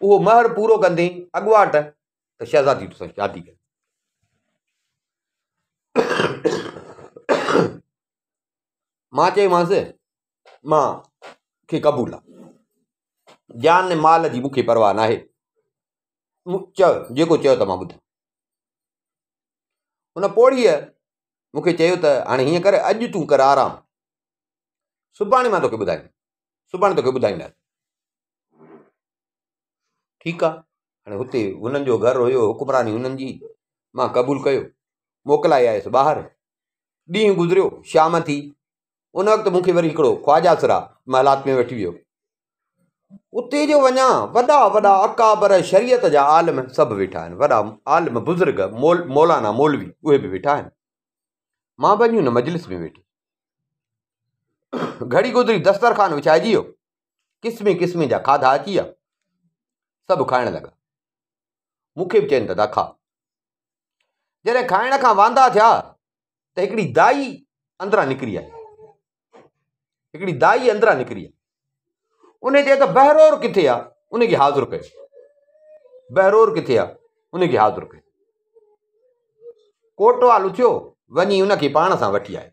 उहो महर पूरो कंदे अॻुवाट त शहज़ादी तोसां शादी करे। मां चयोमांसि मां खे क़बूल आहे, जान माल जी मूंखे परवाह न आहे, चयो जेको चयो त मां ॿुधां। हुन पोड़ीअ मूंखे चयो त हाणे हीअं करे, अॼु तूं कर आराम, सुभाणे मां तोखे ॿुधाईंदासीं। ठीकु आहे। हाणे हुते हुननि जो घरु हुयो, हुकुमरानी हुननि जी, मां क़बूल कयो, मोकिलाए आयुसि ॿाहिरि। ॾींहुं गुज़रियो, शाम थी, उन वक़्तु मूंखे वरी हिकिड़ो ख्वाजा सिरा महलात में वठी वियो। उते जो वञा, वॾा वॾा अकाबर शरीयत जा आलिम सभु वेठा आहिनि, वॾा आलिम बुज़ुर्ग मौलाना मौलवी उहे बि वेठा आहिनि। मां वञी हुन मजलिस में वेठी, घड़ी गुज़री, दस्तरखान विछाइजी वियो, क़िस्म क़िस्म जा खाधा अची विया, सभु खाइण लॻा। मूंखे बि चइनि त खा। जॾहिं खाइण खां वांदा थिया त हिकिड़ी दाई अंदरां निकिरी आई, उन चयो त बहरोर किथे आहे, उनखे हाज़ुर कयो। बहरोर किथे आहे, उनखे हाज़ुर कयो। कोटवाल उथियो, वञी उनखे पाण सां वठी आयो।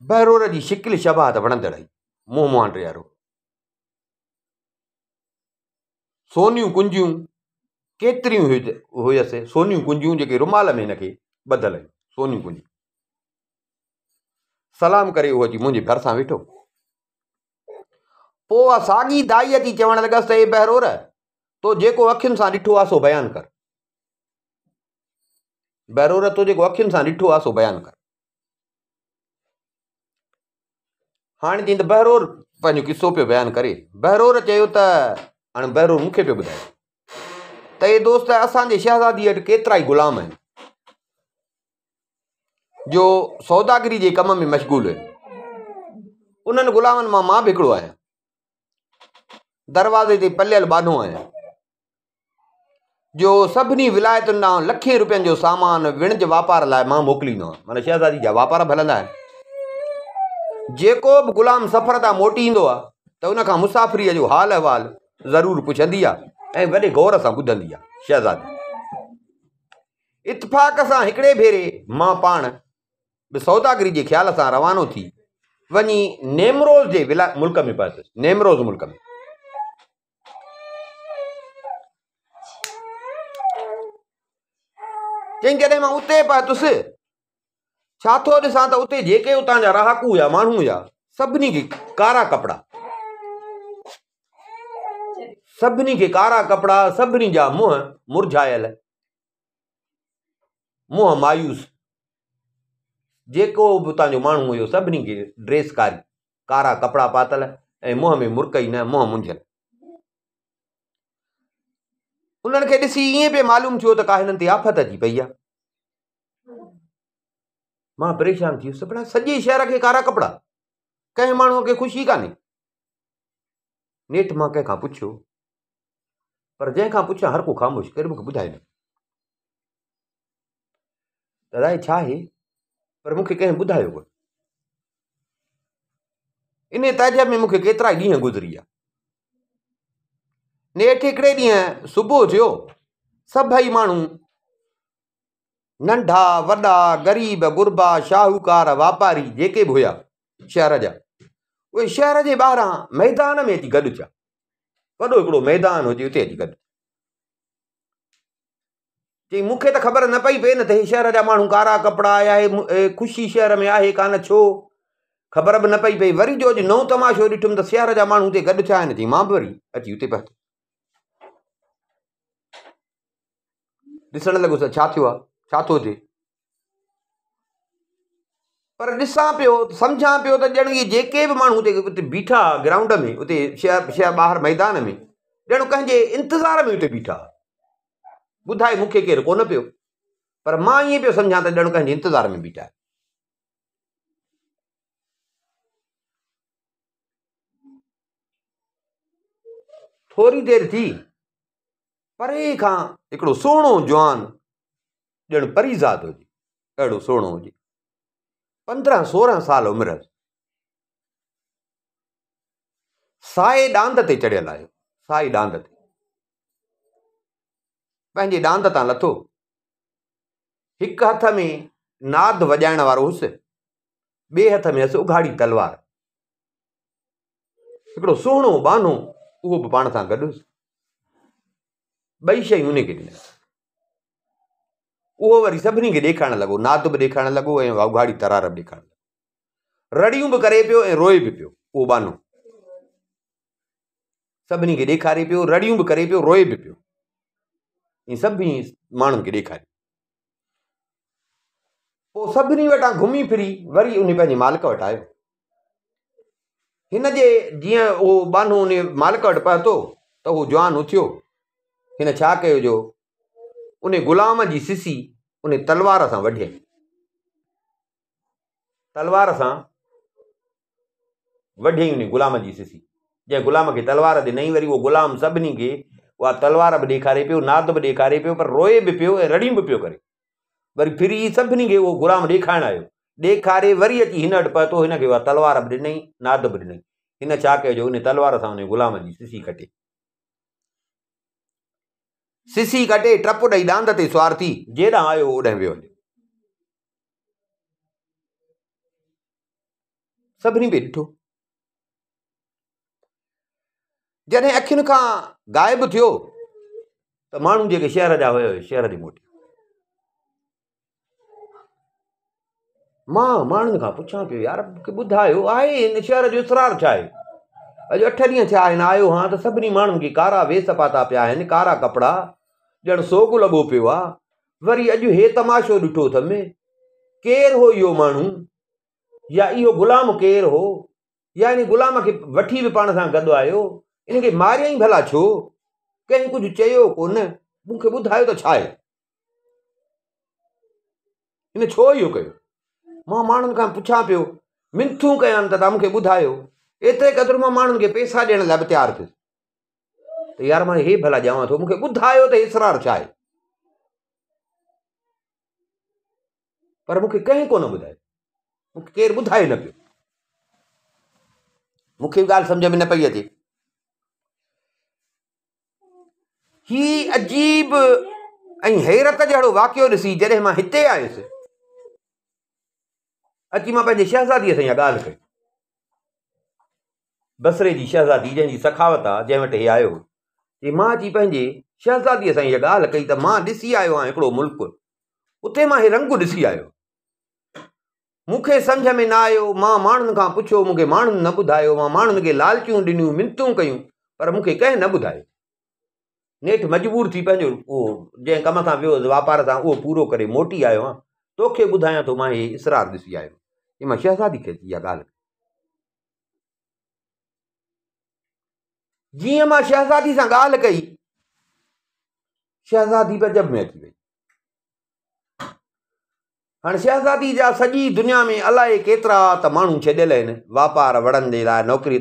बहरोर जी शिकिल शबाह त वणंदड़ आई, मुंहुं मुहांडे वारो, सोनियूं कुंजियूं केतिरियूं हुयसि, सोनियूं कुंजियूं जेके रुमाल में हिनखे ॿधल आहिनि, सोनियूं कुंजियूं। सलाम करे उहो अची मुंहिंजे भरिसां वेठो। पोइ उहा साॻी दाई अची चवणु लॻसि त हे बहरोर, तो जेको अखियुनि सां ॾिठो आहे सो बयानु कर। बहरोर, तो जेको अखियुनि सां ॾिठो आहे सो बयानु कर। हाणे चई त बहरोर पंहिंजो किसो पियो बयानु करे। बहरोर चयो त हाणे बहरोर मूंखे पियो ॿुधाए त हे दोस्त, असांजे शहज़ादी वटि केतिरा ई ग़ुलाम आहिनि जो सौदागरी जे कम में मशगूल आहिनि। उन्हनि ग़ुलामनि मां बि हिकिड़ो आहियां, दरवाज़े ते पलियल बानो आहियां, जो सभिनी विलायतुनि ॾांहुं लखे रुपयनि जो सामान विणज वापार लाइ मां मोकिलींदो आहियां। माना शहज़ादी जा वापार बि हलंदा आहिनि। जेको बि ग़ुलाम सफ़र तां मोटी ईंदो आहे त उनखां मुसाफ़िरीअ जो हाल अहवाल ज़रूरु पुछंदी आहे ऐं वॾे गौर सां ॿुधंदी आहे शहज़ादी। इत्तफ़ाक़ सां हिकिड़े भेरे मां पाण बि सौदागरी जे ख़्याल सां रवानो थी वञी नेमरोज़ जे मुल्क में पहुतुसि, नेमरोज़ मुल्क में। चई जॾहिं मां उते पहुतुसि, छा थो ॾिसां त उते जेके उतां जा रहाकू हुया, माण्हू हुया, सभिनी खे कारा कपिड़ा, सभिनी जा मुंहं मुरझायल, मुंहं मायूस। जेको बि उतां जो माण्हू हुयो सभिनी खे ड्रेस कारी, कारा कपिड़ा पातल ऐं मुंहं में मुरकई न, मुंहं मुंझियल। उन्हनि खे ॾिसी ईअं पिए मालूम थियो त का हिननि ते आफ़त अची पई आहे। मां परेशान थी वियुसि, भला सॼे शहर खे कारा कपिड़ा, कंहिं माण्हूअ खे ख़ुशी कान्हे। नेठि मां कंहिंखां पुछियो, पर जंहिंखां पुछियां हर को ख़ामोश करे मूंखे ॿुधाए न दादा छा आहे, पर मूंखे कंहिं ॿुधायो कोन। इन तहज़ब में मूंखे केतिरा ई ॾींहं गुज़री विया। नेठि हिकिड़े ॾींहुं सुबुह थियो, सभई माण्हू नंढा वॾा ग़रीब गुरबा शाहूकार वापारी जेके बि हुया शहर जा, उहे शहर जे ॿाहिरां मैदान में अची गॾु थिया। वॾो हिकिड़ो मैदान हुजे उते अची गॾु। चई मूंखे त ख़बर न पई पए न त हे शहर जा माण्हू कारा कपिड़ा आया आहे, ख़ुशी शहर में आहे कान, छो ख़बर बि न पई पई। वरी जो अॼु नओं तमाशो ॾिठुमि त शहर जा माण्हू उते गॾु थिया आहिनि। चई मां बि वरी अची उते पहुतो, ॾिसण लॻुसि छा थियो आहे, छा थो थिए। पर ॾिसां पियो सम्झां पियो त ॼण इहे जेके बि माण्हू उते बीठा ग्राउंड में, उते शहर ॿाहिरि मैदान में, ॼण कंहिंजे इंतज़ार में उते बीठा। ॿुधाए मूंखे केरु कोन पियो, पर मां ईअं पियो सम्झां त ॼण कंहिंजे इंतज़ार में बीठा। थोरी देरि थी, परे खां हिकिड़ो सुहिणो जवान, ॼण परीज़ाद हुजे, अहिड़ो सुहिणो हुजे, 15-16 साल उमिरि, साए ॾांद ते चढ़ियल आयो। साई ॾांद ते पंहिंजे ॾांद तां लथो, हिकु हथ में नाद वॼाइण वारो हुयुसि, ॿिए हथ में हुअसि उघाड़ी तलवार। हिकिड़ो सुहिणो बानो उहो बि पाण सां गॾु हुयुसि। ॿई शयूं उन खे ॾिनई। उहो वरी सभिनी खे ॾेखारणु लॻो, नाद बि ॾेखारणु लॻो ऐं उघाड़ी तलवार बि ॾेखारणु लॻो। रड़ियूं बि करे पियो ऐं रोए बि पियो। उहो बानो सभिनी खे ॾेखारे पियो, रड़ियूं बि करे पियो, रोए बि पियो, ऐं सभिनी माण्हुनि खे ॾेखारे। पोइ सभिनी वटां घुमी फिरी वरी उन पंहिंजे मालिक वटि आयो। हिन जे जीअं उहो बानो उन मालिक वटि पहुतो त उहो जवान उथियो। हिन छा कयो जो उन ग़ुलाम जी सिसी उन तलवार सां वढियईं। तलवार सां वढियईं उन ग़ुलाम जी सिसी। जंहिं ग़ुलाम खे तलवार ॾिनई, वरी उहो ग़ुलाम सभिनी खे उहा तलवार बि ॾेखारे पियो, नाद बि ॾेखारे पियो, पर रोए बि पियो ऐं रड़ियूं बि पियो करे। वरी फिरी सभिनी खे उहो ग़ुलाम ॾेखारणु आयो। ॾेखारे वरी अची हिन वटि पहुतो, हिन खे उहा तलवार बि ॾिनई, नाद बि ॾिनई। हिन छा कयो जो उन तलवार सां उन ग़ुलाम जी सिसी कटे। सिसी कटे टप ॾेई ॾांद ते सुवार थी, जेॾां आयो ओॾां वियो हलियो। सभिनी बि ॾिठो। जॾहिं अखियुनि खां ग़ाइबु थियो त माण्हू जेके शहर जा हुया शहर ॾे मोटिया। मां माण्हुनि खां पुछां पियो, यार मूंखे ॿुधायो आहे हिन शहर जो इसरार छा आहे? अॼु 8 ॾींहं थिया आहिनि आयो हां त सभिनी माण्हुनि खे कारा वेस पाता पिया आहिनि, कारा कपिड़ा, ॼण सोग लॻो पियो आहे। वरी अॼु हे तमाशो ॾिठो अथमि, केरु हो इहो माण्हू, या इहो ग़ुलाम केरु हो, या इन ग़ुलाम खे वठी बि पाण सां गॾु आयो, इनखे मारियईं भला छो? कंहिं कुझु चयो कोन, मूंखे ॿुधायो त छा आहे, हिन छो इहो कयो? मां माण्हुनि खां पुछां पियो, मिंथूं कयां त तव्हां मूंखे ॿुधायो। एतिरे क़दुरु मां माण्हुनि खे पैसा ॾियण लाइ बि तयारु थियुसि त यार मां हे भला ॼावां थो, मूंखे ॿुधायो त इसरार छा आहे। पर मूंखे कंहिं कोन ॿुधायो, मूंखे केरु ॿुधाए न पियो। मूंखे ॻाल्हि सम्झ में न पई अचे। ही अजीब ऐं हैरत जहिड़ो वाक़ियो ॾिसी जॾहिं मां हिते आयुसि, अची मां पंहिंजे शहज़ादीअ सां इहा ॻाल्हि कई। बसरे जी शहज़ादी जंहिंजी सखावत आहे, जंहिं वटि हे आयो, मां अची पंहिंजे शहज़ादीअ सां इहा ॻाल्हि कई त मां ॾिसी आयो आहियां हिकिड़ो मुल्क, उते मां हे रंग ॾिसी आयो, मूंखे सम्झ में न आयो। मां माण्हुनि खां पुछियो, मूंखे माण्हुनि न ॿुधायो। मां माण्हुनि खे लालचियूं ॾिनियूं, मिनतूं कयूं, पर मूंखे कंहिं न ॿुधायो। नेठि मजबूर थी पंहिंजो उहो जंहिं कम सां वियो वापार सां उहो पूरो करे मोटी आयो आहियां। तोखे ॿुधायां थो मां हे इसरार ॾिसी आयो। हे मां शहज़ादी खे इहा ॻाल्हि, जीअं मां शहज़ादी सां ॻाल्हि कई, शहज़ादी बि अजब में अची वई। हाणे शहज़ादी जा सॼी दुनिया में अलाए केतिरा त माण्हू छॾियल आहिनि वापार वड़नि जे लाइ, नौकिरी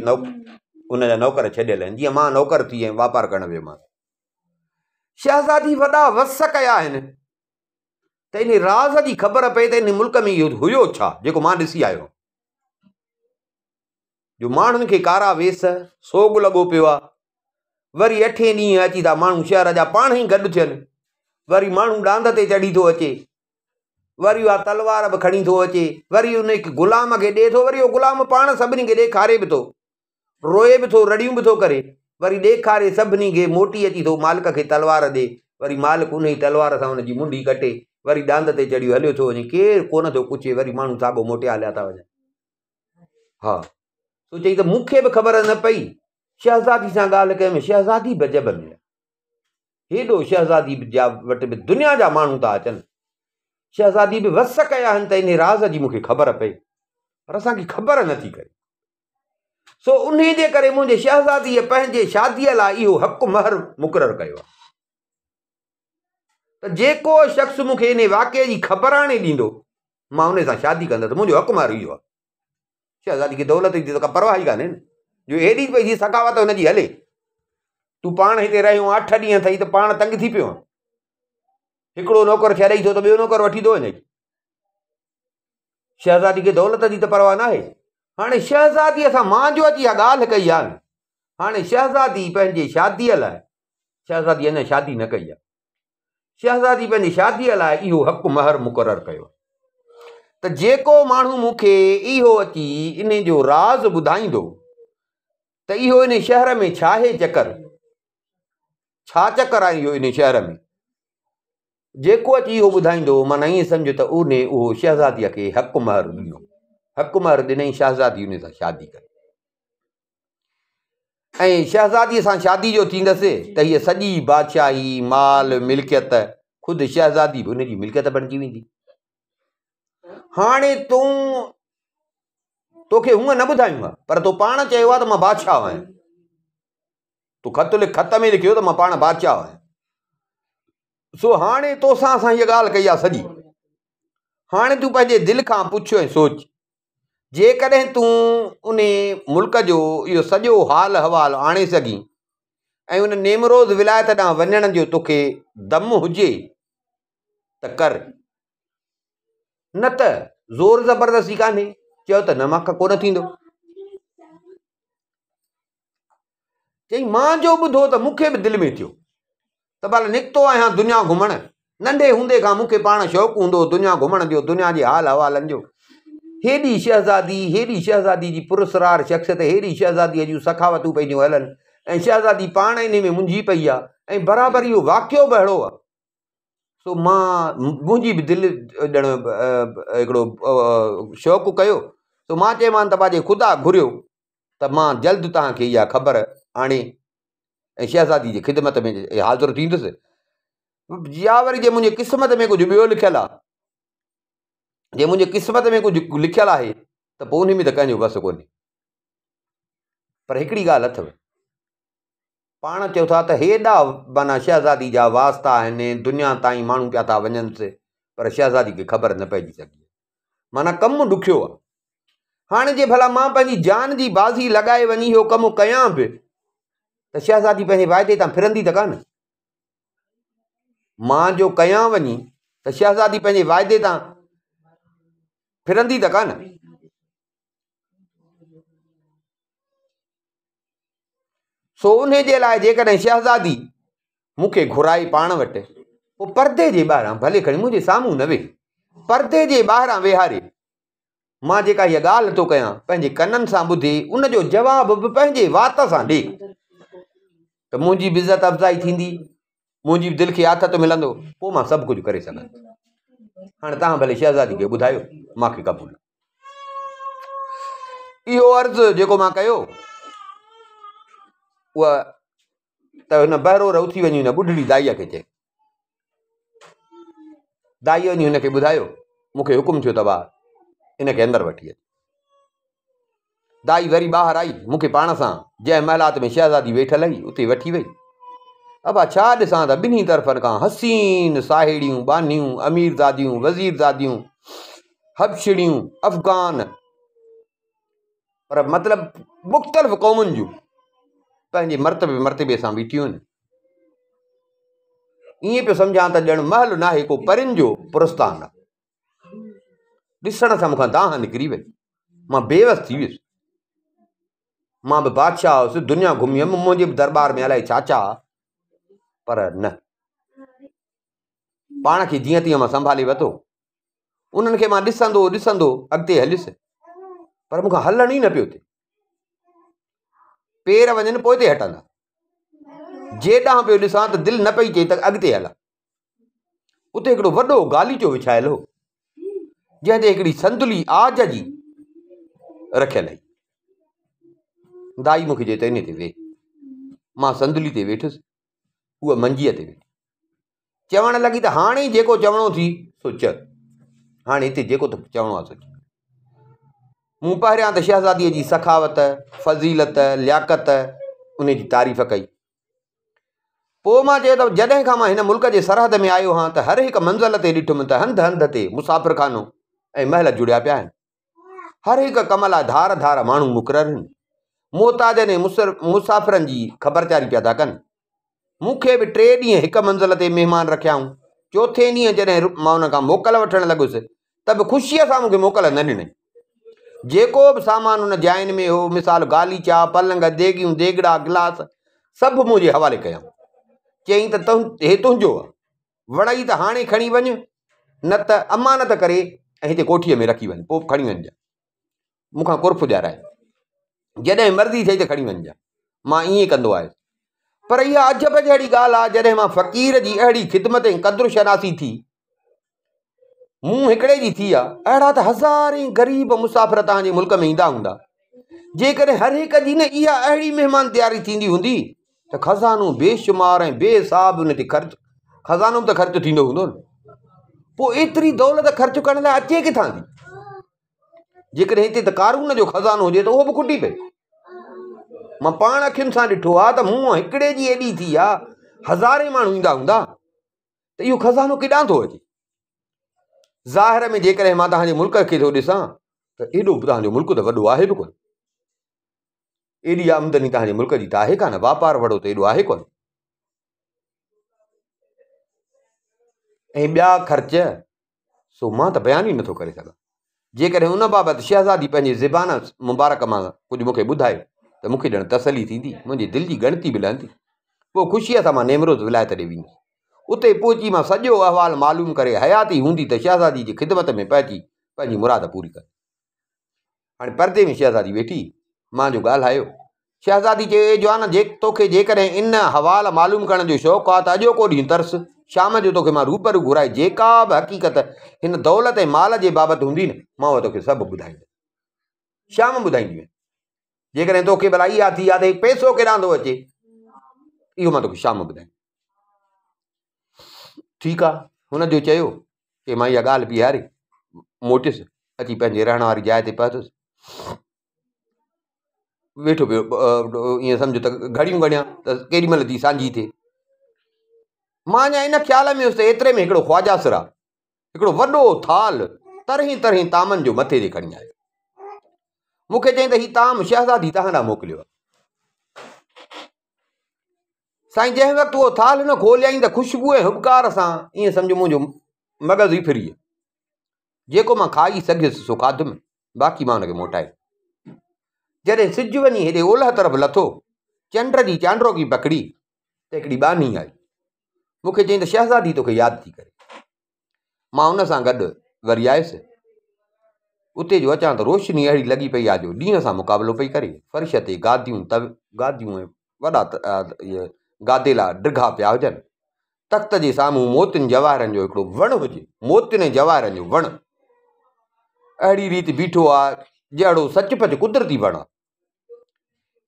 उनजा नौकर छॾियल आहिनि। जीअं मां नौकर थी ऐं वापार करणु वियोमांसि। शहज़ादी वॾा वस कया आहिनि त इन राज़ जी ख़बर पए त इन मुल्क में इहो हुयो छा जेको मां ॾिसी आयो। जो माण्हुनि खे कारा वेस सोग लॻो पियो आहे। वरी 8 ॾींहं अची था माण्हू शहर जा पाण ई गॾु थियनि, वरी माण्हू ॾांद ते चढ़ी थो अचे, वरी उहा तलवार बि खणी थो अचे, वरी उन गुलाम खे ॾिए थो, वरी उहो गुलाम पाण सभिनी खे ॾेखारे बि थो, रोए बि थो, रड़ियूं बि थो करे, वरी ॾेखारे सभिनी खे मोटी अची थो मालिक खे तलवार ॾे, वरी मालिक उन ई तलवार सां हुनजी मुंडी कटे, वरी ॾांद ते चढ़ी हलियो थो वञे, केरु कोन थो पुछे, वरी माण्हू साॻो मोटिया हलिया था वञनि। हा, तूं चई त मूंखे बि ख़बर न पई, शहज़ादी सां ॻाल्हि कयमि, शहज़ादी बि जबल मिलिया, हेॾो शहज़ादी जा वटि बि दुनिया जा माण्हू था अचनि, शहज़ादी बि वस कया आहिनि त इन राज़ जी मूंखे ख़बर पए, पर असांखे ख़बर नथी करे। सो उन जे करे मुंहिंजे शहज़ादीअ पंहिंजे शादीअ लाइ इहो हक़ महर मुक़ररु कयो आहे त जेको शख़्स मूंखे इन वाक़े जी ख़बराणे ॾींदो, मां उन सां शादी कंदुसि, मुंहिंजो हक़ महर इहो आहे। शहज़ादी खे दौलत जी त परवाह ई कान्हे न, जो हेॾी पई सखावत हुनजी हले, तूं पाण हिते रहियो 8 ॾींहं अथई त पाण तंग थी पियो, हिकिड़ो नौकर छॾे थो त ॿियो नौकर वठी थो वञे। शहज़ादी खे दौलत जी त परवाह न आहे। हाणे शहज़ादीअ सां मां जो अची इहा ॻाल्हि कई आहे न, हाणे शहज़ादी पंहिंजे शादीअ लाइ, शहज़ादी अञा शादी न कई आहे, शहज़ादी पंहिंजी शादीअ लाइ इहो हक़ महर मुक़ररु कयो त जेको माण्हू मूंखे इहो अची इन जो राज़ ॿुधाईंदो त इहो इन शहर में छा आहे चकर, छा चकर आहे इहो इन शहर में, जेको अची इहो ॿुधाईंदो, माना ईअं सम्झो त उहो शहज़ादीअ खे हक़ महर ॾिनो, हक़ महर ॾिनई, शहज़ादी उन सां शादी करे, ऐं शहज़ादीअ सां शादी जो थींदसि त हीअ सॼी बादशाही माल मिल्कियत ख़ुदि शहज़ादी बि उनजी मिल्कियत बणिजी वेंदी। हाणे तोखे हूअं न ॿुधायूं आहे, पर तो पाण चयो आहे त मां बादशाह आहियां, तूं ख़त में लिखियो त मां पाण बादशाह आहियां। सो हाणे तोसां असां हीअ ॻाल्हि कई आहे सॼी, हाणे तूं पंहिंजे दिलि खां पुछो ऐं सोच, जेकॾहिं तूं उन मुल्क जो इहो सॼो हाल हवाल आणे सघीं ऐं उन नेमरोज़ विलायत ॾांहुं वञण जो तोखे दम हुजे त कर, न त ज़ोर ज़बरदस्ती कान्हे, चयो त न मां कोन थींदो। चई मां जो ॿुधो त मूंखे बि दिलि में थियो त भला निकितो आहियां दुनिया घुमण, नंढे हूंदे खां मूंखे पाण शौक़ु हूंदो दुनिया घुमण जो, दुनिया जे हाल हवालनि जो। हेॾी शहज़ादी जी पुरस्रार शख़्सियत, हेॾी शहज़ादीअ जूं सखावतूं पंहिंजूं हलनि, ऐं शहज़ादी पाण इन में मुंझी पई आहे, ऐं बराबरि इहो वाक़ियो बि अहिड़ो आहे। सो मुंहिंजी बि दिलि ॼण हिकिड़ो शौक़ु कयो, सो मां चयोमांनि त पंहिंजे ख़ुदा घुरियो त मां जल्द तव्हांखे इहा ख़बर आणे ऐं शहज़ादी जी ख़िदमत में हाज़िर थींदुसि, या वरी जे मुंहिंजे क़िस्मत में कुझु ॿियो लिखियलु आहे, जे मुंहिंजे क़िस्मत में कुझु लिखियलु आहे त पोइ उन में त कंहिंजो बसि कोन्हे। पर हिकिड़ी ॻाल्हि अथव, पाण चयो था त हेॾा माना शहज़ादी जा वास्ता आहिनि, दुनिया ताईं माण्हू पिया था वञनि, पर शहज़ादी खे ख़बर न पइजी सघी, माना कमु ॾुखियो आहे। हाणे जे भला मां पंहिंजी जान जी बाज़ी लॻाए वञी इहो कमु कयां बि त शहज़ादी पंहिंजे वाइदे तां फिरंदी त कान, मां जो कयां वञी त शहज़ादी पंहिंजे वाइदे तां फिरंदी त कान। सो उन जे लाइ जेकॾहिं शहज़ादी मूंखे घुराए पाण वटि, पोइ परदे जे ॿाहिरां भले खणी मुंहिंजे साम्हूं न वेह, परदे जे ॿाहिरां वेहारे मां जेका हीअ ॻाल्हि थो कयां पंहिंजे कननि सां ॿुधी, उन जो जवाब बि पंहिंजे वात सां ॾे, त मुंहिंजी बि इज़त अफ़ज़ाई थींदी, मुंहिंजी बि दिलि खे आथत मिलंदो, पोइ मां सभु कुझु करे सघंदुसि। हाणे तव्हां भले शहज़ादी खे ॿुधायो, मूंखे क़बूल। इहो अर्ज़ु जेको मां कयो उहा त हुन बहिरोर उथी वञी हुन ॿुढड़ी दाईअ खे चई, दाई वञी हुनखे ॿुधायो मूंखे हुकुम थियो त भाउ इनखे अंदरि वठी अच। दाई वरी ॿाहिरि आई, मूंखे पाण सां जंहिं महिलात में शहज़ादी वेठल हुई उते वठी वई। अबा छा ॾिसां त ॿिन्ही तरफ़नि खां हसीन साहेड़ियूं, बानियूं, अमीरज़ादियूं, वज़ीरज़ादियूं, हबशड़ियूं, अफ़गान, पर मतिलबु मुख़्तलिफ़ क़ौमुनि जूं पंहिंजे मर्तबे सां बीठियूं आहिनि। ईअं पियो सम्झां त ॼण महल न आहे, को परियुनि जो पुरस्तान आहे। ॾिसण सां मूंखां दाह निकिरी वई, मां बेवस थी वियुसि। मां बि बादशाह हुउसि, दुनिया घुमी हुयमि, मुंहिंजे बि दरबार में अलाए छा छा, पर न, पाण खे जीअं तीअं मां संभाले वरितो। उन्हनि खे मां ॾिसंदो ॾिसंदो अॻिते हलियुसि, पर मूंखां हलण ई न पियो थिए। पेर वञनि पोइ ते हटंदा, जे ॾांहुं पियो ॾिसां त दिलि न पई चए त अॻिते हलां। उते हिकिड़ो वॾो गालीचो विछायल हो, जंहिं ते हिकिड़ी संदुली आज जी रखियल हुई। दाई मूंखे चए त इन ते वेह। मां संदुली ते वेठुसि, उहा मंजीअ ते वेठी। चवण लॻी त हाणे जेको चवणो थी सो चओ, हाणे हिते जेको त चवणो आहे सो चओ। मूं पहिरियां त शहज़ादीअ जी सखावत, फज़ीलत, लियाकत, उन जी तारीफ़ कई। पोइ मां चयो त जॾहिं खां मां हिन मुल्क जे सरहद में आयो हां त हर हिकु मंज़िल ते ॾिठुमि त हंधि हंधि ते मुसाफ़िरखानो ऐं महल जुड़िया पिया आहिनि। हर हिकु कम लाइ धार धार माण्हू मुक़ररु आहिनि। मोहताजनि ऐं मुसाफ़िरनि जी ख़बरचारी पिया था कनि। मूंखे बि 3 ॾींहं हिकु मंज़िल ते महिमान रखियाऊं। चौथे ॾींहं जॾहिं मां उन खां मोकल वठणु लॻुसि त बि ख़ुशीअ सां मूंखे मोकल न ॾिनई। जेको बि सामान उन जाइनि में हो, मिसाल गालीचा, पलंग, देगियूं, देगड़ा, गिलास, सभु मुंहिंजे हवाले कयाऊं। चयईं त हे तुंहिंजो आहे, वणई त हाणे खणी वञु, न त अमानत करे ऐं हिते कोठीअ में रखी वञु, पोइ खणी वञिजांइ। मूंखां कुर्फ़ ॾियाराए, जॾहिं मर्ज़ी थिए त खणी वञिजांइ। मां ईअं कंदो आयुसि। पर इहा अजब जहिड़ी ॻाल्हि आहे, जॾहिं मां फ़क़ीर जी अहिड़ी ख़िदमत ऐं क़द्र शनासी थी, मूं हिकिड़े जी थी आहे, अहिड़ा त हज़ारे ग़रीब मुसाफ़िर तव्हांजे मुल्क में ईंदा हूंदा। जेकॾहिं हर हिक जी न इहा अहिड़ी महिमान तयारी थींदी हूंदी त खज़ानो बेशुमार ऐं बेहिसाब उन ते ख़र्च, खज़ानो बि त ख़र्च थींदो हूंदो न। पोइ एतिरी दौलत ख़र्च करण लाइ अचे किथां थी? जेकॾहिं हिते त कारून जो खज़ानो हुजे त उहो बि खुटी पए। मां पाण अखियुनि सां ॾिठो आहे त मूं हिकिड़े जी एॾी थी आहे, हज़ारे माण्हू ईंदा हूंदा, त इहो खज़ानो केॾां थो अचे? ज़ाहिर में जेकॾहिं मां तव्हांजे मुल्क खे थो ॾिसां त एॾो तव्हांजो मुल्क त वॾो आहे बि कोन। एॾी आमदनी तव्हांजे मुल्क जी त आहे कान, वापारु वॾो त एॾो आहे कोन। ऐं ॿिया ख़र्च सो मां त बयान ई नथो करे सघां। जेकॾहिं उन बाबति शहज़ादी पंहिंजे ज़बान मुबारक मां कुझु मूंखे ॿुधाए त मूंखे ॼण तसली थींदी, मुंहिंजी दिलि जी ॻणती बि लहंदी। पोइ ख़ुशीअ सां मां नेमरोज़ विलायत ॾे वेंदुसि। उते पहुची मां सॼो अहवालु मालूम करे हयाती हूंदी त शहज़ादी जी ख़िदमत में पहुची पंहिंजी मुराद पूरी करे। हाणे परदे में शहज़ादी वेठी, मां जो ॻाल्हायो। शहज़ादी चयो, जवान, तोखे जेकॾहिं इन हवाल मालूम करण जो शौक़ु आहे त अॼोको ॾींहुं तरस, शाम जो तोखे मां रूबरू घुराए जेका बि हक़ीक़त हिन दौलत ऐं माल जे बाबति हूंदी न, मां उहा तोखे सभु ॿुधाईंदुसि। शाम ॿुधाईंदी। जेकॾहिं तोखे भला इहा थी आहे त पैसो केॾां थो अचे, इहो मां तोखे शाम ॿुधाईंदुसि। ठीकु आहे, हुनजो चयो की मां इहा ॻाल्हि बीहारे मोटियुसि, अची पंहिंजे रहण वारी जाइ ते पहुतुसि। वेठो पियो ईअं सम्झो त घड़ियूं ॻणियां त केॾी महिल थी सांझी थिए। मां अञा इन ख़्याल में हुउसि त एतिरे में हिकिड़ो ख़्वाजा सिरा हिकिड़ो वॾो थाल तरह तरह तामनि जो मथे ते खणी आयो। मूंखे चई त हीउ ताम शहज़ादी तव्हां ॾांहुं मोकिलियो आहे। साईं, जंहिं वक़्तु उहो थाल न खोलियईं त ख़ुशबू ऐं हुबकार सां ईअं सम्झो मुंहिंजो मग़ज़ु ई फिरी। जेको मां खाई सघियुसि सो खाधुमि, बाक़ी मां हुनखे मोटाए। जॾहिं सिजु वञी हेॾे ओलह तरफ़ लथो, चंड जी चांड्रोकी पकड़ी त हिकिड़ी बानी आई। मूंखे चई त शहज़ादी तोखे यादि थी करे। मां उन सां गॾु वरी आयुसि। उते जो अचां त रोशनी अहिड़ी लॻी पई आहे जो ॾींहं सां मुक़ाबिलो पई करे। फर्श ते गादियूं ऐं वॾा इहे गादेला डिघा पिया हुजनि। तख़्त जे साम्हूं मोतियुनि जवाहरनि जो हिकिड़ो वणु हुजे, मोतियुनि ऐं जवाहरनि जो वणु अहिड़ी रीति बीठो आहे जहिड़ो सचपच कुदरती वणु आहे।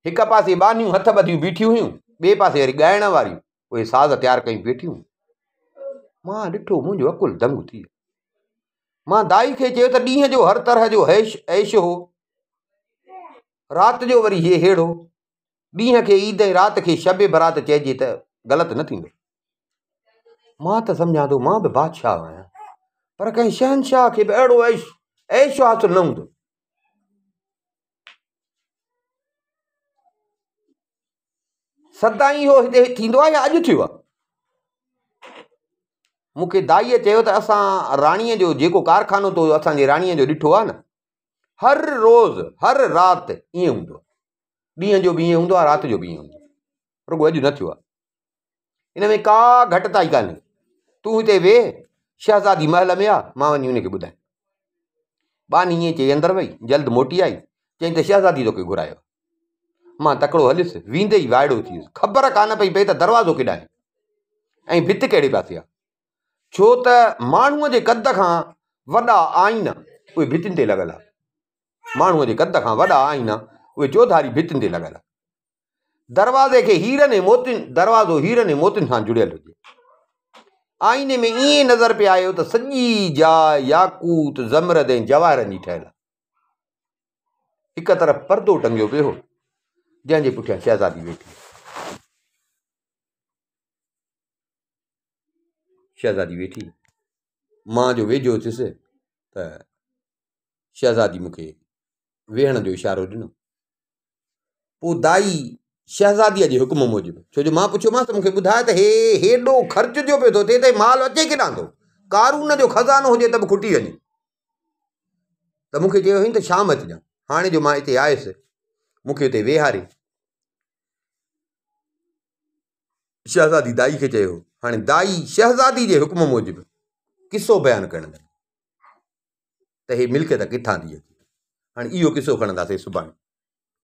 हिक पासे बानियूं हथ ॿधियूं बीठियूं हुयूं, ॿिए पासे वरी ॻाइण वारियूं उहे साज़ तयारु कयूं वेठियूं। मां ॾिठो, मुंहिंजो अकुलु दंग थी वियो। मां दाई खे चयो त ॾींहं जो हर तरह जो ऐश हो, राति जो वरी हे हेड़ो। ॾींहं खे ईद ऐं राति खे शब बरात चइजे त ग़लति न थींदो। मां त सम्झां थो मां बि बादशाह आहियां, पर कंहिं शहनशाह खे बि अहिड़ो ऐश हासिल न हूंदो। सदाईं इहो हिते थींदो आहे या अॼु थियो आहे? मूंखे दाईअ चयो त असां राणीअ जो जेको कारखानो तो असांजे राणीअ जो ॾिठो आहे न, हर रोज़ हर राति ईअं हूंदो। ॾींहं जो बि ईअं हूंदो आहे, राति जो बि ईअं हूंदो आहे, रुॻो अॼु न थियो आहे। इन में का घटिताई कान्हे। तूं हिते वेह, शहज़ादी महल में आहे, मां वञी उनखे ॿुधाए। बानी ईअं चई अंदरि वई, जल्द मोटी आई, चई त शहज़ादी तोखे घुरायो। मां तकिड़ो हलियुसि, वेंदे ई वाइड़ो थी वियुसि। ख़बर कान पई त दरवाज़ो केॾांहुं आहे ऐं भित कहिड़े पासे आहे, छो त माण्हूअ जे कद खां वॾा आईना उहे भितियुनि ते लॻल आहे। माण्हूअ जे कद खां वॾा आईना उहे चौधारी भितियुनि ते लॻल आहे। दरवाज़े खे हीरनि ऐं मोतियुनि, दरवाज़ो हीरनि ऐं मोतियुनि सां जुड़ियल हुजे। आईने में ईअं नज़र पियो आयो त सॼी जाइ याकूत, ज़मरद ऐं जवाहरनि जी ठहियल आहे। हिक तरफ़ परदो टंगियो पियो हो, जंहिंजे पुठियां शहज़ादी वेठी। शहज़ादी वेठी, मां जो वेझो थियुसि त शहज़ादी मूंखे वेहण जो इशारो ॾिनो। पोइ दाई शहज़ादीअ जे हुकुम मूजिबि, छो जो मां पुछियोमांसि त मूंखे ॿुधाए त हेॾो ख़र्च जो पियो थो थिए त माल अचे किथां थो? कारून जो खज़ानो हुजे त बि खुटी वञे। त मूंखे चयो हुई त शाम अचिजांइ। हाणे जो मां हिते आयुसि, मूंखे हिते वेहारे शहज़ादी दाई खे चयो। हाणे दाई शहज़ादी जे हुकुम मूजिबि किसो बयानु करण लॻी त हे मिल्कियत किथां थी अचे। हाणे इहो किसो खणंदासीं सुभाणे।